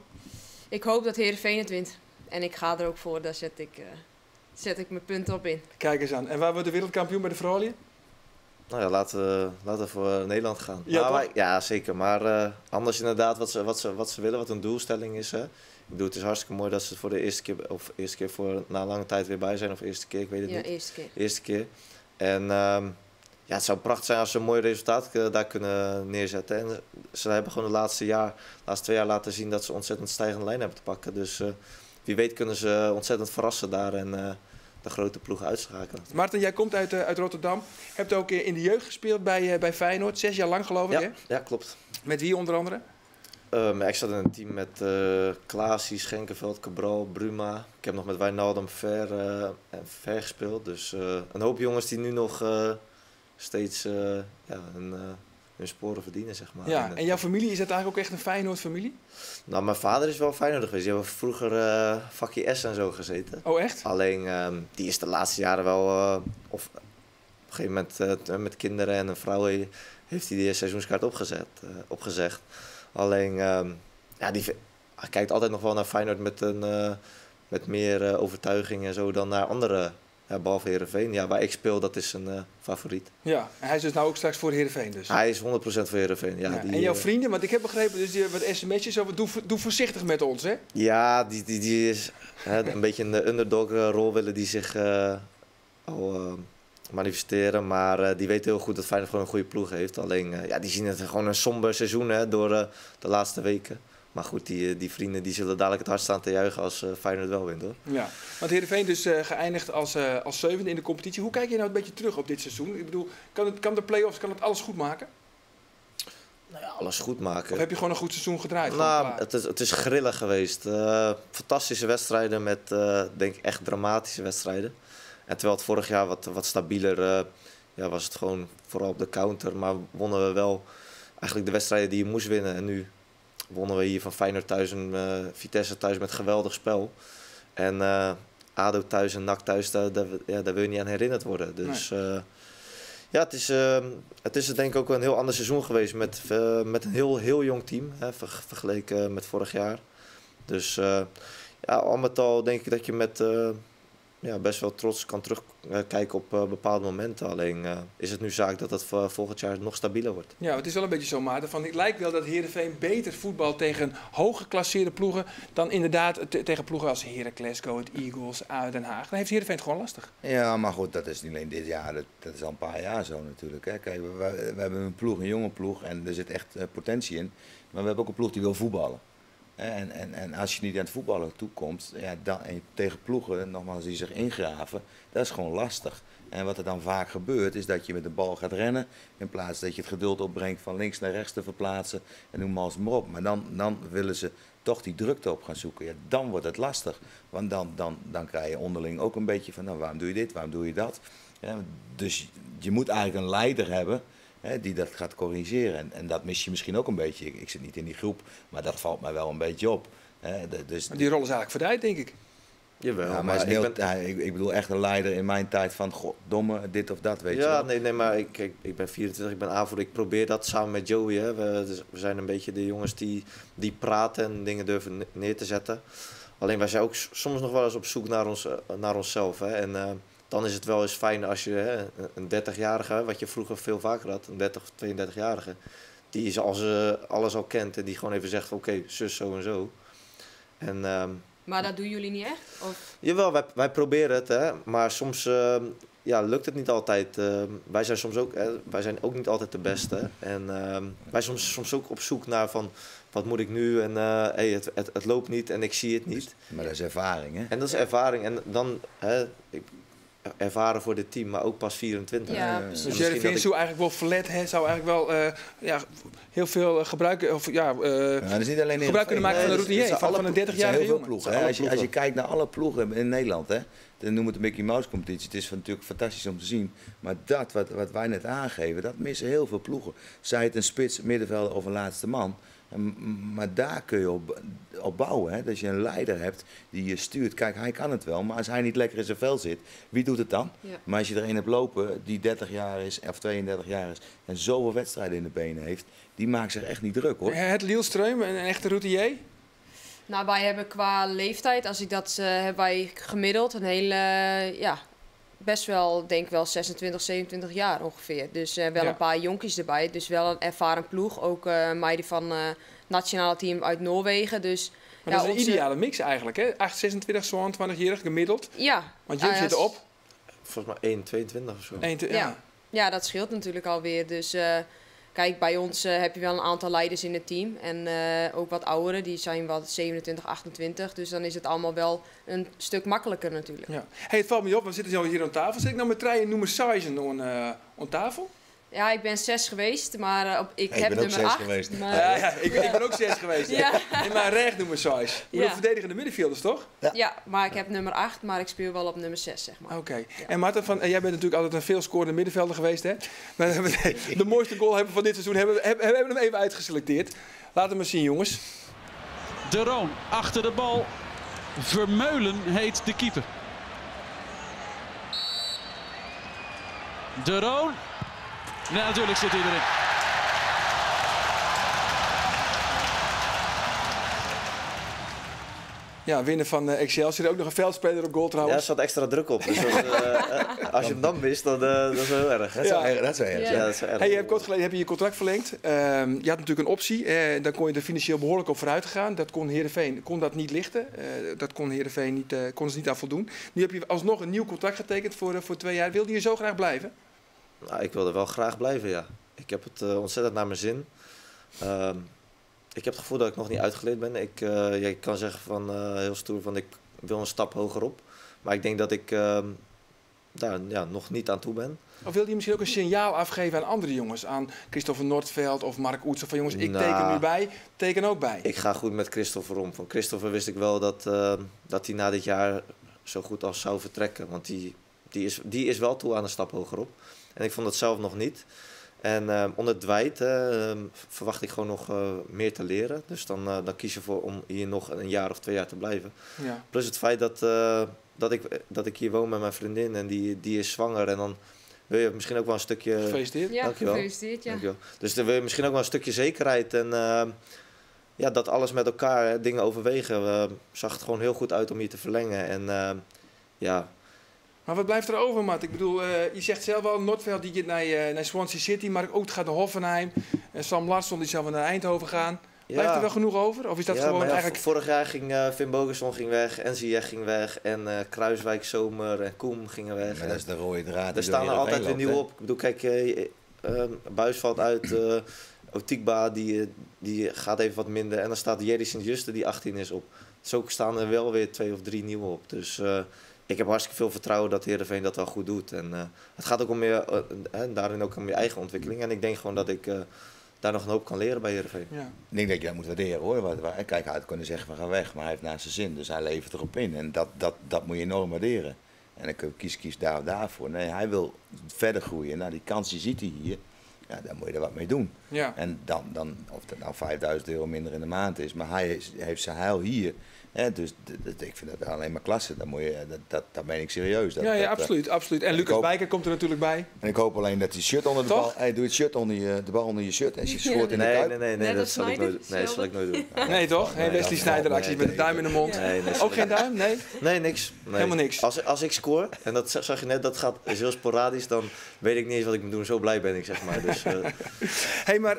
Speaker 4: Ik hoop dat Heerenveen het wint. En ik ga er ook voor, daar zet ik mijn punten op in.
Speaker 2: Kijk eens aan. En waar wordt de wereldkampioen bij de vrouwen?
Speaker 5: Nou ja, laten we voor Nederland gaan.
Speaker 2: Ja,
Speaker 5: ja zeker. Maar anders inderdaad wat ze willen, wat hun doelstelling is. Hè. Ik bedoel, het is hartstikke mooi dat ze voor de eerste keer voor na lange tijd weer bij zijn. Of eerste keer, ik weet het niet.
Speaker 4: Eerste keer.
Speaker 5: Eerste keer. En het zou prachtig zijn als ze een mooi resultaat daar kunnen neerzetten. En ze hebben gewoon de laatste 2 jaar laten zien dat ze ontzettend stijgende lijn hebben te pakken. Dus wie weet kunnen ze ontzettend verrassen daar en de grote ploeg uitschakelen.
Speaker 2: Maarten, jij komt uit Rotterdam. Hebt ook in de jeugd gespeeld bij Feyenoord. 6 jaar lang geloof ik, hè?
Speaker 5: Ja, klopt.
Speaker 2: Met wie onder andere?
Speaker 5: Ik zat in een team met Klaasie, Schenkenveld, Cabral, Bruma. Ik heb nog met Wijnaldum Ver gespeeld. Dus een hoop jongens die nu nog steeds hun sporen verdienen, zeg maar.
Speaker 2: Ja, en jouw familie, is dat eigenlijk ook echt een Feyenoord-familie?
Speaker 5: Nou, mijn vader is wel Feyenoord geweest. Die hebben vroeger vakje S en zo gezeten.
Speaker 2: Oh, echt?
Speaker 5: Alleen, die is de laatste jaren wel... op een gegeven moment met kinderen en een vrouw heeft hij die seizoenskaart opgezegd. Alleen, hij kijkt altijd nog wel naar Feyenoord met meer overtuiging en zo dan naar andere Ja, behalve Heerenveen. Ja, waar ik speel, dat is een favoriet.
Speaker 2: Ja, en hij is dus nou ook straks voor Heerenveen dus.
Speaker 5: Hij is 100% voor Heerenveen. Ja,
Speaker 2: Ja,
Speaker 5: die,
Speaker 2: en jouw vrienden, want ik heb begrepen, dus die wat sms'jes over, doe voorzichtig met ons, hè?
Speaker 5: Ja, die is een beetje in de underdog-rol willen die zich al manifesteren. Maar die weten heel goed dat Feyenoord gewoon een goede ploeg heeft. Alleen, die zien het gewoon een somber seizoen hè, door de laatste weken. Maar goed, die vrienden die zullen dadelijk het hardst staan te juichen als Feyenoord wel wint, hoor.
Speaker 2: Ja, want Heerenveen dus geëindigd als zevende in de competitie. Hoe kijk je nou een beetje terug op dit seizoen? Ik bedoel, kan de play-offs, kan het alles goed maken?
Speaker 5: Nou ja, alles goed maken.
Speaker 2: Of heb je gewoon een goed seizoen gedraaid?
Speaker 5: Nou, het is grillig geweest. Fantastische wedstrijden met, denk ik, echt dramatische wedstrijden. En terwijl het vorig jaar wat stabieler was het gewoon vooral op de counter. Maar wonnen we wel eigenlijk de wedstrijden die je moest winnen. En nu wonnen we hier van Feyenoord thuis en Vitesse thuis met geweldig spel. En ADO thuis en NAC thuis, daar wil je niet aan herinnerd worden. Dus nee. Het is denk ik ook een heel ander seizoen geweest met een heel jong team, vergeleken met vorig jaar. Dus al met al denk ik dat je met best wel trots kan terugkijken op bepaalde momenten. Alleen is het nu zaak dat het volgend jaar nog stabieler wordt.
Speaker 2: Ja, het is wel een beetje zo, Maarten. Het lijkt wel dat Heerenveen beter voetbalt tegen hooggeklasseerde ploegen dan inderdaad tegen ploegen als Heracles, Go Ahead Eagles, ADO Den Haag. Dan heeft Heerenveen het gewoon lastig.
Speaker 6: Ja, maar goed, dat is niet alleen dit jaar. Dat is al een paar jaar zo natuurlijk. Hè. Kijk, we hebben een ploeg, een jonge ploeg en er zit echt potentie in. Maar we hebben ook een ploeg die wil voetballen. En als je niet aan het voetballen toekomt, en tegen ploegen, nogmaals, die zich ingraven, dat is gewoon lastig. En wat er dan vaak gebeurt, is dat je met de bal gaat rennen, in plaats dat je het geduld opbrengt van links naar rechts te verplaatsen, en noem maar eens maar op. Maar dan willen ze toch die drukte op gaan zoeken. Ja, dan wordt het lastig, want dan krijg je onderling ook een beetje van, nou, waarom doe je dit, waarom doe je dat? Ja, dus je moet eigenlijk een leider hebben die dat gaat corrigeren. En dat mis je misschien ook een beetje. Ik zit niet in die groep, maar dat valt mij wel een beetje op. Dus
Speaker 2: die rol is eigenlijk verdraaid, denk ik.
Speaker 6: Jawel, ja, maar ik bedoel echt een leider in mijn tijd van domme, dit of dat, weet je
Speaker 5: wel.
Speaker 6: Ja,
Speaker 5: nee, maar ik ben 24, ik ben aanvoerder. Ik probeer dat samen met Joey. Hè. We zijn een beetje de jongens die praten en dingen durven neer te zetten. Alleen wij zijn ook soms nog wel eens op zoek naar onszelf. Hè. En dan is het wel eens fijn als je een 30-jarige, wat je vroeger veel vaker had, een 30 of 32-jarige, die is als alles al kent en die gewoon even zegt, oké, zus, zo en zo. En,
Speaker 4: maar dat doen jullie niet echt? Of?
Speaker 5: Jawel, wij proberen het, hè, maar soms lukt het niet altijd. Wij zijn ook niet altijd de beste. En wij soms ook op zoek naar van, wat moet ik nu? En het loopt niet en ik zie het niet.
Speaker 6: Maar dat is ervaring, hè?
Speaker 5: En dat is ervaring. En dan ervaren voor dit team, maar ook pas 24.
Speaker 4: Ja,
Speaker 2: dus Heerenveen zou eigenlijk wel verlet, zou eigenlijk wel heel veel gebruik,
Speaker 6: dat is niet alleen
Speaker 2: gebruik kunnen maken van de routinier, van een 30-jarige jongen.
Speaker 6: Ploegen, als je kijkt naar alle ploegen in Nederland, hè, dan noemen we het de Mickey Mouse competitie. Het is natuurlijk fantastisch om te zien. Maar dat wat wij net aangeven, dat missen heel veel ploegen. Zij het een spits, middenvelder of een laatste man. Maar daar kun je op bouwen. Hè? Dat je een leider hebt die je stuurt. Kijk, hij kan het wel, maar als hij niet lekker in zijn vel zit, wie doet het dan? Ja. Maar als je er een hebt lopen die 30 jaar is of 32 jaar is en zoveel wedstrijden in de benen heeft, die maakt zich echt niet druk, hoor.
Speaker 2: Het Lielström, een echte routinier?
Speaker 4: Nou, wij hebben qua leeftijd, als ik dat heb wij gemiddeld, een hele, best wel, denk wel 26, 27 jaar ongeveer. Dus wel een paar jonkies erbij. Dus wel een ervaren ploeg. Ook meiden van nationale team uit Noorwegen. Dus,
Speaker 2: maar dat is een ideale mix eigenlijk, hè? 26, 22-jarig gemiddeld.
Speaker 4: Ja.
Speaker 2: Want jullie zitten op?
Speaker 5: Volgens mij 1,22 of zo.
Speaker 4: Ja, dat scheelt natuurlijk alweer. Dus kijk, bij ons heb je wel een aantal leiders in het team. En ook wat ouderen, die zijn wat 27, 28. Dus dan is het allemaal wel een stuk makkelijker natuurlijk.
Speaker 2: Ja. Hey, het valt me op, we zitten zo hier aan tafel. Zit ik nou met treien nummer 6 aan tafel?
Speaker 4: Ja, ik ben 6 geweest, maar ik heb nummer 8.
Speaker 6: Geweest.
Speaker 4: Maar...
Speaker 2: ik ben ook 6 geweest. Ja. En maar recht nummer 6. Je bent verdedigende middenvelders, toch?
Speaker 4: Ja, maar ik heb nummer 8, maar ik speel wel op nummer 6, zeg maar.
Speaker 2: Oké. Ja. En Marten, jij bent natuurlijk altijd een veelscorende middenvelder geweest, hè? Maar de mooiste goal hebben van dit seizoen hebben we hem even uitgeselecteerd. Laten we maar zien, jongens.
Speaker 14: De Roon achter de bal. Vermeulen heet de keeper. De Roon. Nee, natuurlijk zit hij erin.
Speaker 2: Ja, winnen van Excelsior. Ook nog een veldspeler op goal
Speaker 5: Ja,
Speaker 2: trouwens.
Speaker 5: er zat extra druk op. Dus als je hem dan mist, dan dat is wel heel erg.
Speaker 6: Dat is wel erg.
Speaker 5: Ja, dat is wel erg.
Speaker 2: Hey, je hebt kort geleden je contract verlengd. Je had natuurlijk een optie. Daar kon je er financieel behoorlijk op vooruit gaan. Dat kon Heerenveen dat niet lichten. Dat kon Heerenveen niet, kon ze niet aan voldoen. Nu heb je alsnog een nieuw contract getekend voor 2 jaar. Wilde je zo graag blijven?
Speaker 5: Nou, ik wilde wel graag blijven, ja. Ik heb het ontzettend naar mijn zin. Ik heb het gevoel dat ik nog niet uitgeleerd ben. Je kan zeggen van heel stoer van ik wil een stap hoger op. Maar ik denk dat ik daar nog niet aan toe ben.
Speaker 2: Of wilde je misschien ook een signaal afgeven aan andere jongens? Aan Christopher Noordveld of Mark Oetsen. Van jongens, ik teken nu bij, teken ook bij.
Speaker 5: Ik ga goed met Christopher om. Van Christopher wist ik wel dat hij na dit jaar zo goed als zou vertrekken. Want die is wel toe aan een stap hogerop. En ik vond het zelf nog niet. En onder Dwight verwacht ik gewoon nog meer te leren. Dus dan kies je voor om hier nog een jaar of 2 jaar te blijven. Ja. Plus het feit dat ik hier woon met mijn vriendin en die is zwanger. En dan wil je misschien ook wel een stukje...
Speaker 2: Gefeliciteerd.
Speaker 4: Ja,
Speaker 5: dankjewel.
Speaker 4: Gefeliciteerd, ja.
Speaker 5: Dankjewel. Dus dan wil je misschien ook wel een stukje zekerheid. En dat alles met elkaar dingen overwegen. Zag het gewoon heel goed uit om hier te verlengen. En ja...
Speaker 2: Maar wat blijft er over, Matt? Ik bedoel, je zegt zelf wel, Noordveld die gaat naar Swansea City, Mark Oet gaat naar Hoffenheim. Sam Larsson die zal naar Eindhoven gaan. Blijft er wel genoeg over? Of is dat gewoon eigenlijk...
Speaker 5: Vorig jaar ging Finn Bogason weg, en Ziyech ging weg, en Kruiswijk, Zomer en Koem gingen weg.
Speaker 6: Maar dat is de rode draad.
Speaker 5: Er staan er altijd weer nieuw op. Ik bedoel, kijk, Buis valt uit, Otikba die gaat even wat minder. En dan staat Jerry Sint-Juste die 18 is op. Zo staan er wel weer 2 of 3 nieuwe op. Dus... ik heb hartstikke veel vertrouwen dat Heerenveen dat wel goed doet. En het gaat ook om daarin ook om je eigen ontwikkeling. En ik denk gewoon dat ik daar nog een hoop kan leren bij Heerenveen. Ja.
Speaker 6: Ik denk dat je dat moet waarderen hoor. Kijk, hij had kunnen zeggen we gaan weg, maar hij heeft naar zijn zin. Dus hij levert erop in. En dat moet je enorm waarderen. En dan kun je kies daar of daarvoor. Nee, hij wil verder groeien. Nou, die kans die ziet hij hier. Ja, dan moet je er wat mee doen. Ja. En dan, of dat nou €5.000 minder in de maand is. Maar hij heeft zijn heil hier. Ja, dus ik vind dat alleen maar klasse. Dat meen ik serieus.
Speaker 2: Absoluut, absoluut. En Lucas Bijker komt er natuurlijk bij.
Speaker 6: En ik hoop alleen dat hij shirt onder de bal... Hey, doe het shirt de bal onder je shirt en je scoort in de kuip.
Speaker 5: Nee, dat zal ik nooit doen.
Speaker 2: Nee, toch? Wesley Sneijder acties met de duim in de mond. Ook geen duim? Nee?
Speaker 5: Nee, niks. Nee.
Speaker 2: Helemaal niks.
Speaker 5: Als ik score, en dat zag je net, dat is heel sporadisch, dan weet ik niet eens wat ik moet doen. Zo blij ben ik, zeg maar. Dus,
Speaker 2: Hey, maar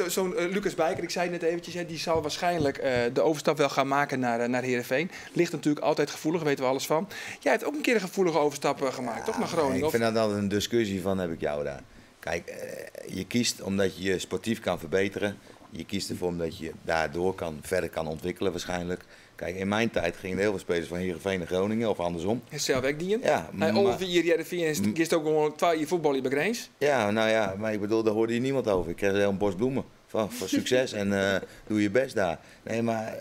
Speaker 2: zo'n Lucas Bijker, ik zei het net eventjes, die zal waarschijnlijk de overstap wel gaan maken naar Heerenveen. Ligt natuurlijk altijd gevoelig, weten we alles van. Jij hebt ook een keer een gevoelige overstap gemaakt, toch? Naar Groningen?
Speaker 6: Ik vind dat altijd een discussie van, heb ik jou daar. Kijk, je kiest omdat je je sportief kan verbeteren. Je kiest ervoor omdat je daardoor verder kan ontwikkelen waarschijnlijk. Kijk, in mijn tijd gingen heel veel spelers van Heerenveen naar Groningen of andersom.
Speaker 2: Zelf wegdienen?
Speaker 6: Ja.
Speaker 2: Over Heerenveen is ook gewoon 2 jaar voetbal bij Greens.
Speaker 6: Ja, nou ja, maar ik bedoel, daar hoorde je niemand over. Ik kreeg een heel bos bloemen van succes en doe je best daar. Nee, maar...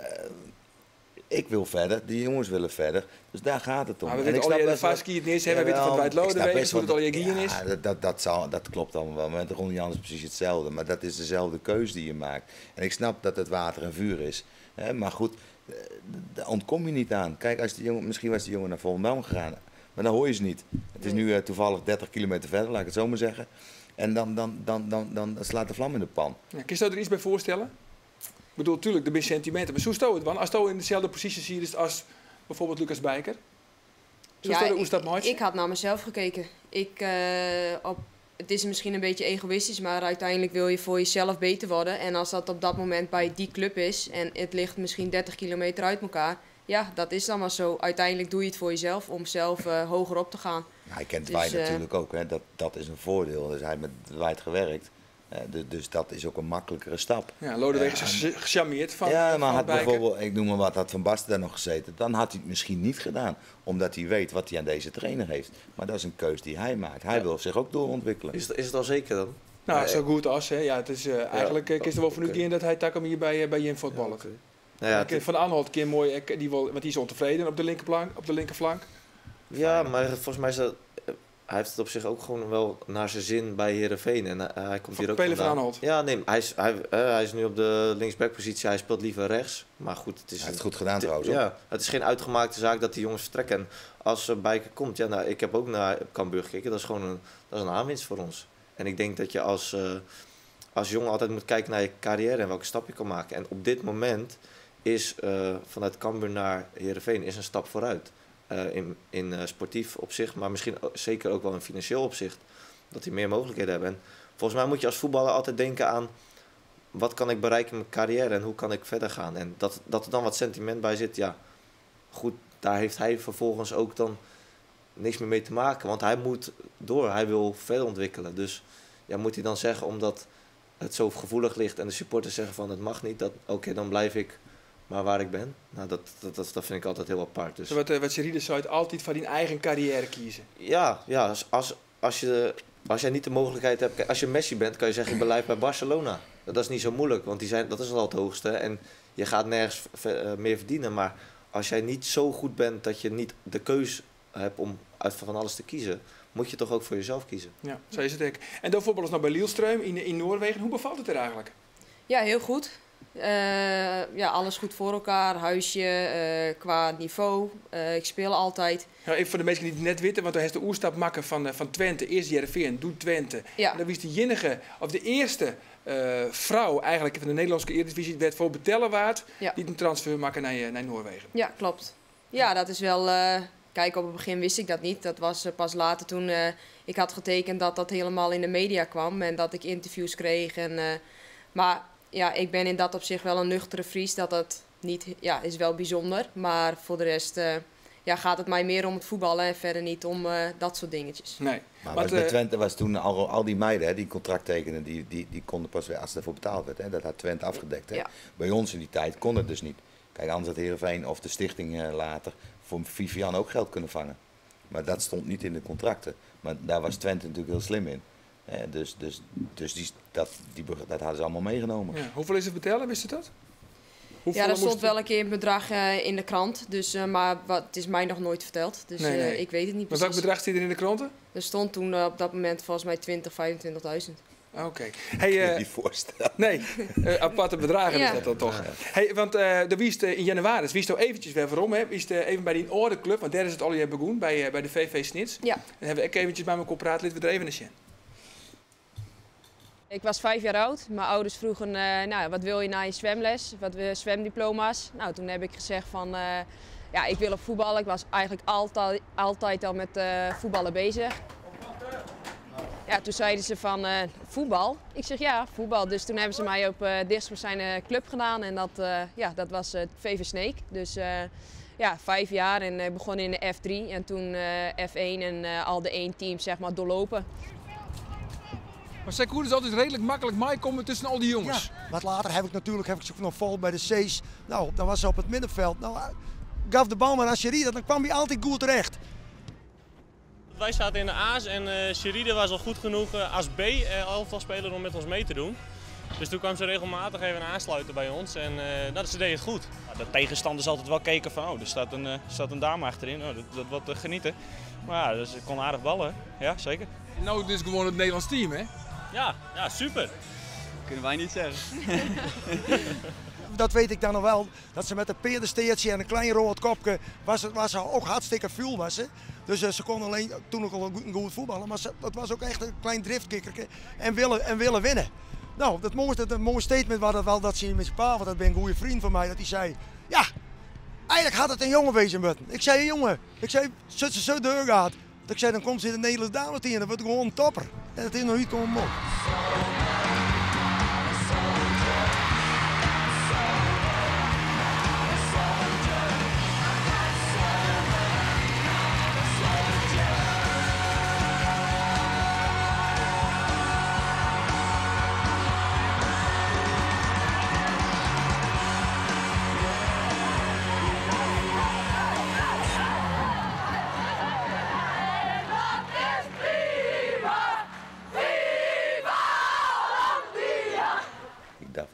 Speaker 6: ik wil verder, die jongens willen verder. Dus daar gaat het om.
Speaker 2: Maar we weten al je Vaski het is, we weten van Dwight Lodewijk, hoe het al je Gien is.
Speaker 6: Dat klopt allemaal wel. Met Ron Jans is precies hetzelfde. Maar dat is dezelfde keuze die je maakt. En ik snap dat het water en vuur is. Maar goed, daar ontkom je niet aan. Kijk, misschien was die jongen naar Volendam gegaan. Maar dan hoor je ze niet. Het is nu toevallig 30 kilometer verder, laat ik het zo maar zeggen. En dan slaat de vlam in de pan.
Speaker 2: Ja, kun je je er iets bij voorstellen? Ik bedoel, natuurlijk, er zijn sentimenten. Maar hoe stou het dan? Als je in dezelfde positie ziet als bijvoorbeeld Lucas Bijker?
Speaker 4: Ik had naar mezelf gekeken. Het is misschien een beetje egoïstisch, maar uiteindelijk wil je voor jezelf beter worden. En als dat op dat moment bij die club is en het ligt misschien 30 kilometer uit elkaar... ja, dat is dan maar zo. Uiteindelijk doe je het voor jezelf om zelf hoger op te gaan.
Speaker 6: Hij kent Dwight natuurlijk ook. Hè. Dat is een voordeel. Dus hij heeft met Dwight gewerkt. Dus dat is ook een makkelijkere stap.
Speaker 2: Ja, Lodewijk is gecharmeerd van.
Speaker 6: Ja, maar had bijvoorbeeld, ik noem maar wat, had Van Basten daar nog gezeten. Dan had hij het misschien niet gedaan. Omdat hij weet wat hij aan deze trainer heeft. Maar dat is een keus die hij maakt. Hij wil zich ook doorontwikkelen.
Speaker 5: Is het al zeker dan?
Speaker 2: Nou, zo goed als. Hè. Ja, het is, eigenlijk is er wel vanuit in dat hij Takkum hier bij Jim voetballen. Ja, okay. Nou ja, Van Aanholt een keer mooi, want die is ontevreden op de linkerflank.
Speaker 5: Ja, maar volgens mij is dat... Hij heeft het op zich ook gewoon wel naar zijn zin bij Heerenveen. En hij komt hier ook
Speaker 2: Pele van Aanholt.
Speaker 5: Ja, nee, hij is nu op de linksbackpositie. Hij speelt liever rechts. Maar goed, het is...
Speaker 6: Hij heeft het goed gedaan trouwens.
Speaker 5: Ja, het is geen uitgemaakte zaak dat die jongens vertrekken. En als Bijker komt, ja, nou, ik heb ook naar Cambuur gekeken. Dat is gewoon een aanwinst voor ons. En ik denk dat je als jongen altijd moet kijken naar je carrière en welke stap je kan maken. En op dit moment is vanuit Cambuur naar Heerenveen is een stap vooruit. In sportief opzicht, maar misschien zeker ook wel in financieel opzicht. Dat die meer mogelijkheden hebben. En volgens mij moet je als voetballer altijd denken aan wat kan ik bereiken in mijn carrière en hoe kan ik verder gaan. En dat er dan wat sentiment bij zit, ja, goed, daar heeft hij vervolgens ook dan niks meer mee te maken. Want hij moet door, hij wil verder ontwikkelen. Dus ja, moet hij dan zeggen, omdat het zo gevoelig ligt en de supporters zeggen van het mag niet, dat oké, dan blijf ik maar waar ik ben. Nou, dat vind ik altijd heel apart. Dus.
Speaker 2: Wat Sherida zou het altijd van die eigen carrière kiezen.
Speaker 5: Ja, als jij niet de mogelijkheid hebt, als je Messi bent, kan je zeggen ik blijf bij Barcelona. Dat is niet zo moeilijk, want dat is al het hoogste en je gaat nergens meer verdienen. Maar als jij niet zo goed bent dat je niet de keus hebt om uit van alles te kiezen, moet je toch ook voor jezelf kiezen.
Speaker 2: Ja, zo is het ook. En dan voetballers nou bij Lillestrøm in Noorwegen. Hoe bevalt het er eigenlijk?
Speaker 4: Ja, heel goed. Ja, alles goed voor elkaar, huisje, qua niveau. Ik speel altijd.
Speaker 2: Ja, even voor de mensen die het net weten, want dan heeft de oerstap maken van Twente, eerst Heerenveen, doet Twente.
Speaker 4: Ja.
Speaker 2: En dan was de enige, of de eerste vrouw eigenlijk van de Nederlandse Eredivisie, werd voor Betellenwaard, die een transfer maken naar Noorwegen.
Speaker 4: Ja, klopt. Ja, dat is wel... Kijk, op het begin wist ik dat niet. Dat was pas later toen ik had getekend dat helemaal in de media kwam en dat ik interviews kreeg. Maar ja, ik ben in dat opzicht wel een nuchtere Fries. Dat niet, ja, is wel bijzonder. Maar voor de rest gaat het mij meer om het voetballen en verder niet om dat soort dingetjes.
Speaker 2: Nee.
Speaker 6: Maar bij Twente was toen al die meiden die contract tekenen, die konden pas weer als ervoor betaald werd. Hè. Dat had Twente afgedekt. Hè. Ja. Bij ons in die tijd kon het dus niet. Kijk, anders had Heerenveen of de stichting later voor Vivian ook geld kunnen vangen. Maar dat stond niet in de contracten. Maar daar was Twente natuurlijk heel slim in. Dus dat hadden ze allemaal meegenomen.
Speaker 2: Ja. Hoeveel is het betalen, wist je dat?
Speaker 4: Ja, er stond wel een keer een bedrag in de krant. Dus, maar het is mij nog nooit verteld. Dus
Speaker 2: nee.
Speaker 4: Ik weet het niet
Speaker 2: precies. Maar welk bedrag stond er in de kranten?
Speaker 4: Er stond toen op dat moment volgens mij 25.000.
Speaker 2: Oké.
Speaker 6: Hey, kun je niet voorstellen.
Speaker 2: Nee, aparte bedragen is dat dan toch. Ja. Hey, want de wiest in januari, wiest al eventjes weer waarom, hè? Wiest even bij die Orde Club, want daar is het al je begonnen, bij de VV Snits. Ja. Dan hebben we ook eventjes bij elkaar praten, laten we er even naar zien.
Speaker 4: Ik was 5 jaar oud. Mijn ouders vroegen, wat wil je na je zwemles? Wat wil je zwemdiploma's? Nou, toen heb ik gezegd van, ik wil op voetballen. Ik was eigenlijk altijd al met voetballen bezig. Ja, toen zeiden ze van voetbal. Ik zeg ja, voetbal. Dus toen hebben ze mij op dichtstbijzijnde club gedaan en dat was VV Sneek. Dus 5 jaar en ik begon in de F3 en toen F1 en al de 1 teams zeg maar doorlopen.
Speaker 15: Maar Sekoer is altijd redelijk makkelijk meekomen tussen al die jongens.
Speaker 16: Ja, wat later heb ik ze nog vol bij de C's. Nou, dan was ze op het middenveld. Nou, gaf de bal maar aan Sherida, dan kwam hij altijd goed terecht.
Speaker 17: Wij zaten in de A's en Sherida was al goed genoeg als B-elftalspeler om met ons mee te doen. Dus toen kwam ze regelmatig even aansluiten bij ons en ze deed het goed.
Speaker 18: De tegenstanders altijd wel keken van, er staat een dame achterin, dat wordt genieten. Maar ja, dus ik kon aardig ballen, ja zeker.
Speaker 15: Nou, het is gewoon het Nederlands team, hè?
Speaker 17: Ja, super.
Speaker 18: Kunnen wij niet zeggen.
Speaker 16: Dat weet ik dan nog wel, dat ze met een peerdensteertje en een klein rood kopje was ze ook hartstikke vuil. Dus ze kon alleen toen nog wel goed voetballen, maar het was ook echt een klein driftkikkertje en willen winnen. Nou, het mooie statement was dat wel dat ze met zijn pa, want dat ben een goede vriend van mij, dat hij zei, ja, eigenlijk had het een jongen wezen moeten. Ik zei, jongen, zet ze zo deur gaat. Ik zei, dan komt ze in de Nederlandse dameteam en dat wordt gewoon een topper. En dat is nog niet komen op.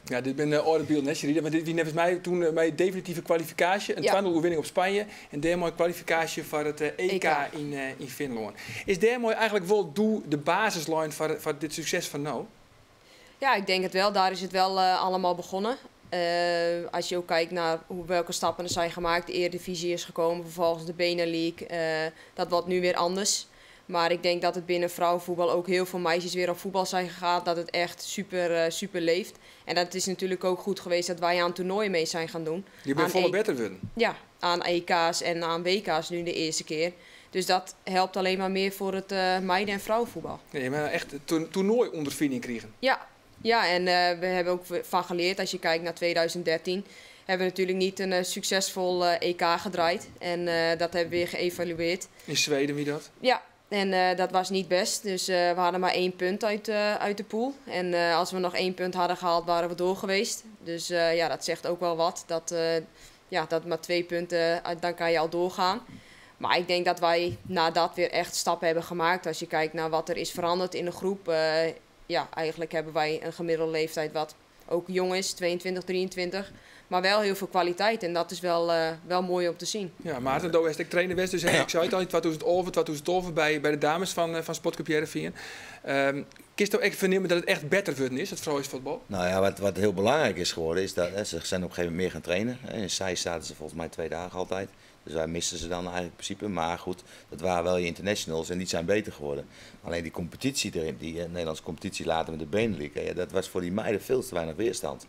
Speaker 2: Ja, dit ben Ordebiel Nesjeri. Maar dit wie volgens mij toen mijn definitieve kwalificatie, een 2-0 overwinning op Spanje en daar mooi kwalificatie voor het EK in Finland. Is daar mooi eigenlijk wel de basislijn voor dit succes van nou?
Speaker 4: Ja, ik denk het wel. Daar is het wel allemaal begonnen. Als je ook kijkt naar welke stappen er zijn gemaakt, de Eredivisie is gekomen, vervolgens de Benelux. Dat wordt nu weer anders. Maar ik denk dat het binnen vrouwenvoetbal ook heel veel meisjes weer op voetbal zijn gegaan. Dat het echt super leeft. En dat is natuurlijk ook goed geweest dat wij aan toernooien mee zijn gaan doen.
Speaker 2: Je bent volle beter worden.
Speaker 4: Ja, aan EK's en aan WK's nu de eerste keer. Dus dat helpt alleen maar meer voor het meiden- en vrouwenvoetbal.
Speaker 2: Nee, maar echt toernooiondervinding krijgen.
Speaker 4: Ja, en we hebben ook van geleerd, als je kijkt naar 2013... hebben we natuurlijk niet een succesvol EK gedraaid. En dat hebben we weer geëvalueerd.
Speaker 2: In Zweden, wie dat?
Speaker 4: Ja, en dat was niet best. Dus we hadden maar 1 punt uit de pool. En als we nog 1 punt hadden gehaald, waren we door geweest. Dus ja, dat zegt ook wel wat. Dat maar 2 punten, dan kan je al doorgaan. Maar ik denk dat wij na dat weer echt stappen hebben gemaakt. Als je kijkt naar wat er is veranderd in de groep. Ja, eigenlijk hebben wij een gemiddelde leeftijd wat ook jong is, 22, 23. Maar wel heel veel kwaliteit en dat is wel mooi om te zien.
Speaker 2: Ja, Maarten Doe ik trainer was dus ik zei het al, 2011 bij de dames van Sportclub Heerenveen. Kist je ook echt vernemen dat het echt beter worden is, het vrouwenvoetbal?
Speaker 6: Nou ja, wat heel belangrijk is geworden is dat ze zijn op een gegeven moment meer gaan trainen. In Zeist zaten ze volgens mij 2 dagen altijd. Dus wij misten ze dan eigenlijk in principe. Maar goed, dat waren wel je internationals en die zijn beter geworden. Alleen die competitie erin, die Nederlandse competitie later met de Benelux, dat was voor die meiden veel te weinig weerstand.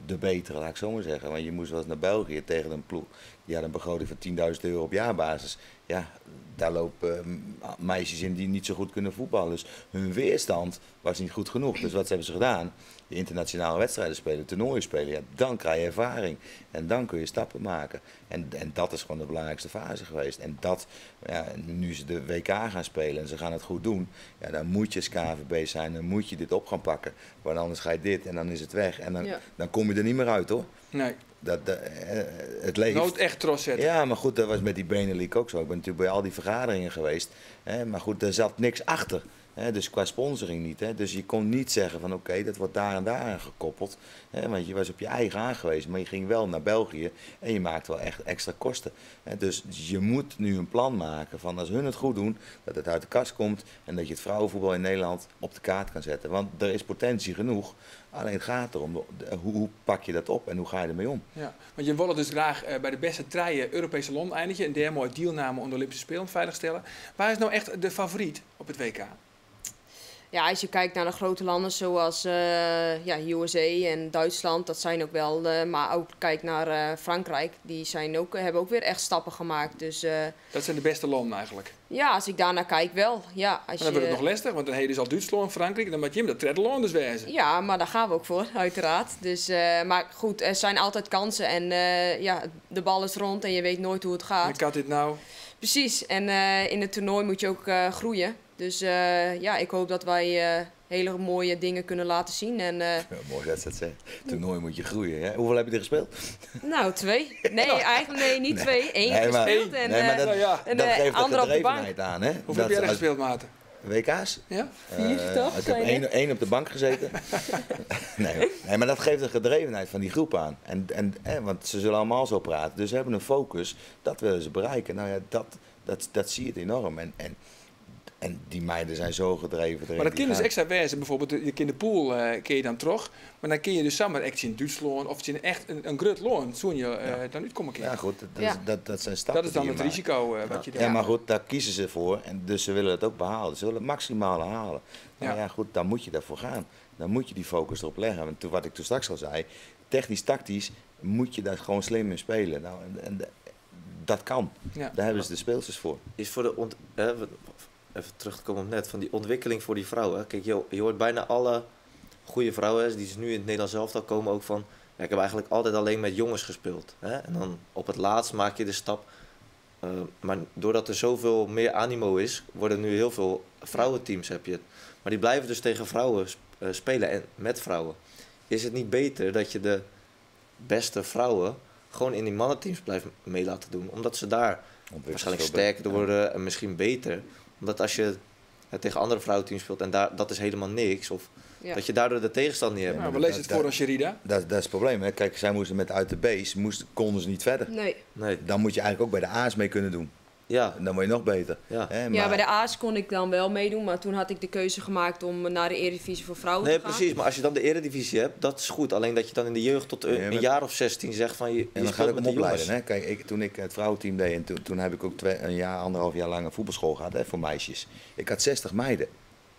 Speaker 6: De betere, laat ik zo maar zeggen. Want je moest wel eens naar België tegen een ploeg. Die had een begroting van €10.000 op jaarbasis. Ja, daar lopen meisjes in die niet zo goed kunnen voetballen. Dus hun weerstand was niet goed genoeg. Dus wat hebben ze gedaan? De internationale wedstrijden spelen, toernooien spelen. Ja, dan krijg je ervaring. En dan kun je stappen maken. En dat is gewoon de belangrijkste fase geweest. En dat, ja, nu ze de WK gaan spelen en ze gaan het goed doen. Ja, dan moet je als KNVB zijn. Dan moet je dit op gaan pakken. Want anders ga je dit en dan is het weg. En dan kom je er niet meer uit, hoor.
Speaker 2: Nee.
Speaker 6: Het leeft.
Speaker 2: Nooit echt trots zetten.
Speaker 6: Ja, maar goed, dat was met die Benelux ook zo. Ik ben natuurlijk bij al die vergaderingen geweest. Maar goed, er zat niks achter. Dus qua sponsoring niet. Dus je kon niet zeggen van oké, dat wordt daar en daar aan gekoppeld. Want je was op je eigen aangewezen, maar je ging wel naar België en je maakt wel echt extra kosten. Dus je moet nu een plan maken van als hun het goed doen, dat het uit de kast komt en dat je het vrouwenvoetbal in Nederland op de kaart kan zetten. Want er is potentie genoeg. Alleen het gaat erom, hoe pak je dat op en hoe ga je ermee om?
Speaker 2: Ja, want je wilde dus graag bij de beste treien Europese landen eindigen en derde deelname aan de Olympische Spelen veiligstellen. Waar is nou echt de favoriet op het WK?
Speaker 4: Ja, als je kijkt naar de grote landen zoals USA en Duitsland, dat zijn ook wel, maar ook kijk naar Frankrijk, die hebben ook weer echt stappen gemaakt. Dus,
Speaker 2: dat zijn de beste landen eigenlijk?
Speaker 4: Ja, als ik daarnaar kijk wel. Ja,
Speaker 2: maar dan wordt het nog lastig, want dan heet dus al Duitsland en Frankrijk, dan moet je hem dat treddelland dus wezen.
Speaker 4: Ja, maar daar gaan we ook voor, uiteraard. Dus, maar goed, er zijn altijd kansen en de bal is rond en je weet nooit hoe het gaat.
Speaker 2: Ik had dit nou.
Speaker 4: Precies, en in het toernooi moet je ook groeien. Dus ik hoop dat wij hele mooie dingen kunnen laten zien. En,
Speaker 6: mooi dat ze het zegt. Toernooi moet je groeien. Hè? Hoeveel heb je er gespeeld?
Speaker 4: Nou, 2. Nee, eigenlijk niet 2. 1 gespeeld en
Speaker 6: dat geeft de
Speaker 4: ander op de bank.
Speaker 6: gedrevenheid aan. Hè?
Speaker 2: Hoeveel heb jij er gespeeld, Maarten?
Speaker 6: WK's?
Speaker 2: Ja?
Speaker 4: 4 toch?
Speaker 6: Ik heb 1 op de bank gezeten. nee, maar dat geeft de gedrevenheid van die groep aan. Want ze zullen allemaal zo praten. Dus ze hebben een focus. Dat willen ze bereiken. Nou ja, dat zie je enorm. En die meiden zijn zo gedreven.
Speaker 2: Maar dat kind is extra wijze. Bijvoorbeeld de kinderpool keer je dan terug. Maar dan kun je dus samen echt in Duitsland of in echt een groot land. Zo'n je dan uitkomen kunnen.
Speaker 6: Ja goed, dat zijn stappen.
Speaker 2: Dat is dan het risico wat je
Speaker 6: ja, maar goed, daar kiezen ze voor. En dus ze willen het ook behalen. Ze willen het maximale halen. Nou ja goed, dan moet je daarvoor gaan. Dan moet je die focus erop leggen. Want wat ik toen straks al zei, technisch, tactisch moet je daar gewoon slim in spelen. Nou, dat kan. Ja. Daar hebben ze de speelsters voor.
Speaker 5: Is voor de even terug te komen op net, van die ontwikkeling voor die vrouwen. Kijk, je hoort bijna alle goede vrouwen die nu in het Nederlands elftal komen ook van, ja, ik heb eigenlijk altijd alleen met jongens gespeeld. Hè? En dan op het laatst maak je de stap. Maar doordat er zoveel meer animo is, worden nu heel veel vrouwenteams heb je. Maar die blijven dus tegen vrouwen spelen en met vrouwen. Is het niet beter dat je de beste vrouwen gewoon in die mannenteams blijft mee laten doen? Omdat ze daar waarschijnlijk sterker worden en misschien beter. Omdat als je tegen andere vrouwenteams speelt en dat is helemaal niks. Of dat je daardoor de tegenstand niet hebt.
Speaker 2: Nou, we lezen het voor als Sherida.
Speaker 6: Dat is het probleem. Hè? Kijk, zij moesten met uit de B's, konden ze niet verder.
Speaker 4: Nee.
Speaker 6: Dan moet je eigenlijk ook bij de A's mee kunnen doen.
Speaker 5: Ja.
Speaker 6: Dan word je nog beter.
Speaker 5: Ja.
Speaker 6: Hè,
Speaker 4: Ja, bij de A's kon ik dan wel meedoen, maar toen had ik de keuze gemaakt om naar de Eredivisie voor vrouwen te gaan.
Speaker 5: Nee, precies. Maar als je dan de Eredivisie hebt, dat is goed. Alleen dat je dan in de jeugd tot een jaar of 16 zegt van je
Speaker 6: en dan gaat het
Speaker 5: met
Speaker 6: om
Speaker 5: de jongens.
Speaker 6: opleiden. Hè? Kijk, toen ik het vrouwenteam deed en toen heb ik ook 1,5 jaar lang een voetbalschool gehad, hè, voor meisjes. Ik had 60 meiden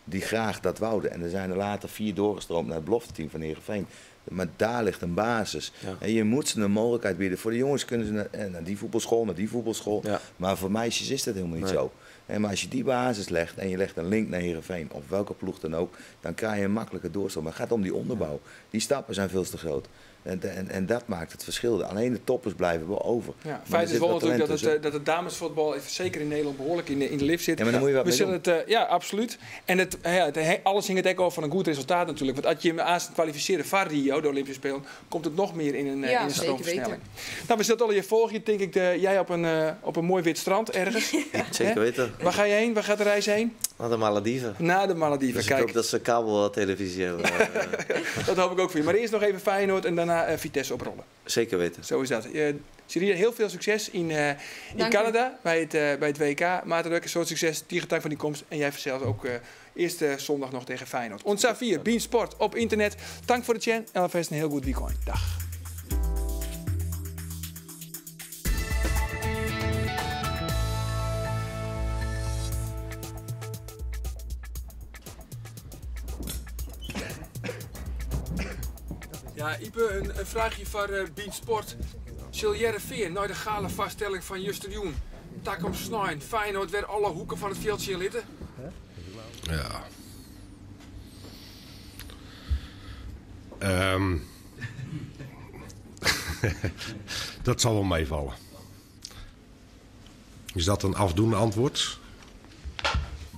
Speaker 6: die graag dat wouden. En er zijn er later 4 doorgestroomd naar het belofteteam van Heerenveen. Maar daar ligt een basis. Ja. En je moet ze een mogelijkheid bieden. Voor de jongens kunnen ze naar die voetbalschool, naar die voetbalschool. Ja. Maar voor meisjes is dat helemaal niet zo. Maar als je die basis legt en je legt een link naar Heerenveen, of welke ploeg dan ook, dan krijg je een makkelijke doorstroom. Maar het gaat om die onderbouw. Die stappen zijn veel te groot. En dat maakt het verschil. Alleen de toppers blijven wel over.
Speaker 2: Ja, feit is wel natuurlijk dat het damesvoetbal zeker in Nederland behoorlijk in de lift zit.
Speaker 6: Ja, maar dan moet je wat mee doen.
Speaker 2: Ja, absoluut. En alles hing het ook over van een goed resultaat natuurlijk. Want als je hem kwalificeren van Rio, de Olympische Spelen, komt het nog meer in een stroomversnelling. Nou, we zitten al je volgje, denk ik, jij op een mooi wit strand ergens.
Speaker 5: Zeker weten.
Speaker 2: Waar ga je heen? Waar gaat de reis heen?
Speaker 5: Naar de Malediven.
Speaker 2: Naar de Malediven,
Speaker 5: dus
Speaker 2: kijk.
Speaker 5: Ik hoop dat ze kabeltelevisie hebben.
Speaker 2: Dat hoop ik ook voor je. Maar eerst nog even Feyenoord en daarna Vitesse oprollen.
Speaker 5: Zeker weten.
Speaker 2: Zo is dat. Sherida, heel veel succes in Canada bij het WK. Maarten Rukke, zo'n succes. Tiegertuin van die komst. En jij verzelt ook eerste zondag nog tegen Feyenoord. Ons A4, Bein Sport op internet. Dank voor de chat en alvast een heel goed weekend. Dag. Ja, Ipe, een vraagje voor Bein Sport. Zul Heerenveen naar de gale vaststelling van Justin Joen, Takom Snijn, Feyenoord weer alle hoeken van het veldje litten?
Speaker 19: Ja. Dat zal wel meevallen. Is dat een afdoende antwoord?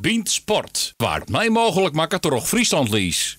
Speaker 1: Bein Sport, waar het mij mogelijk maakt toch Friesland lies.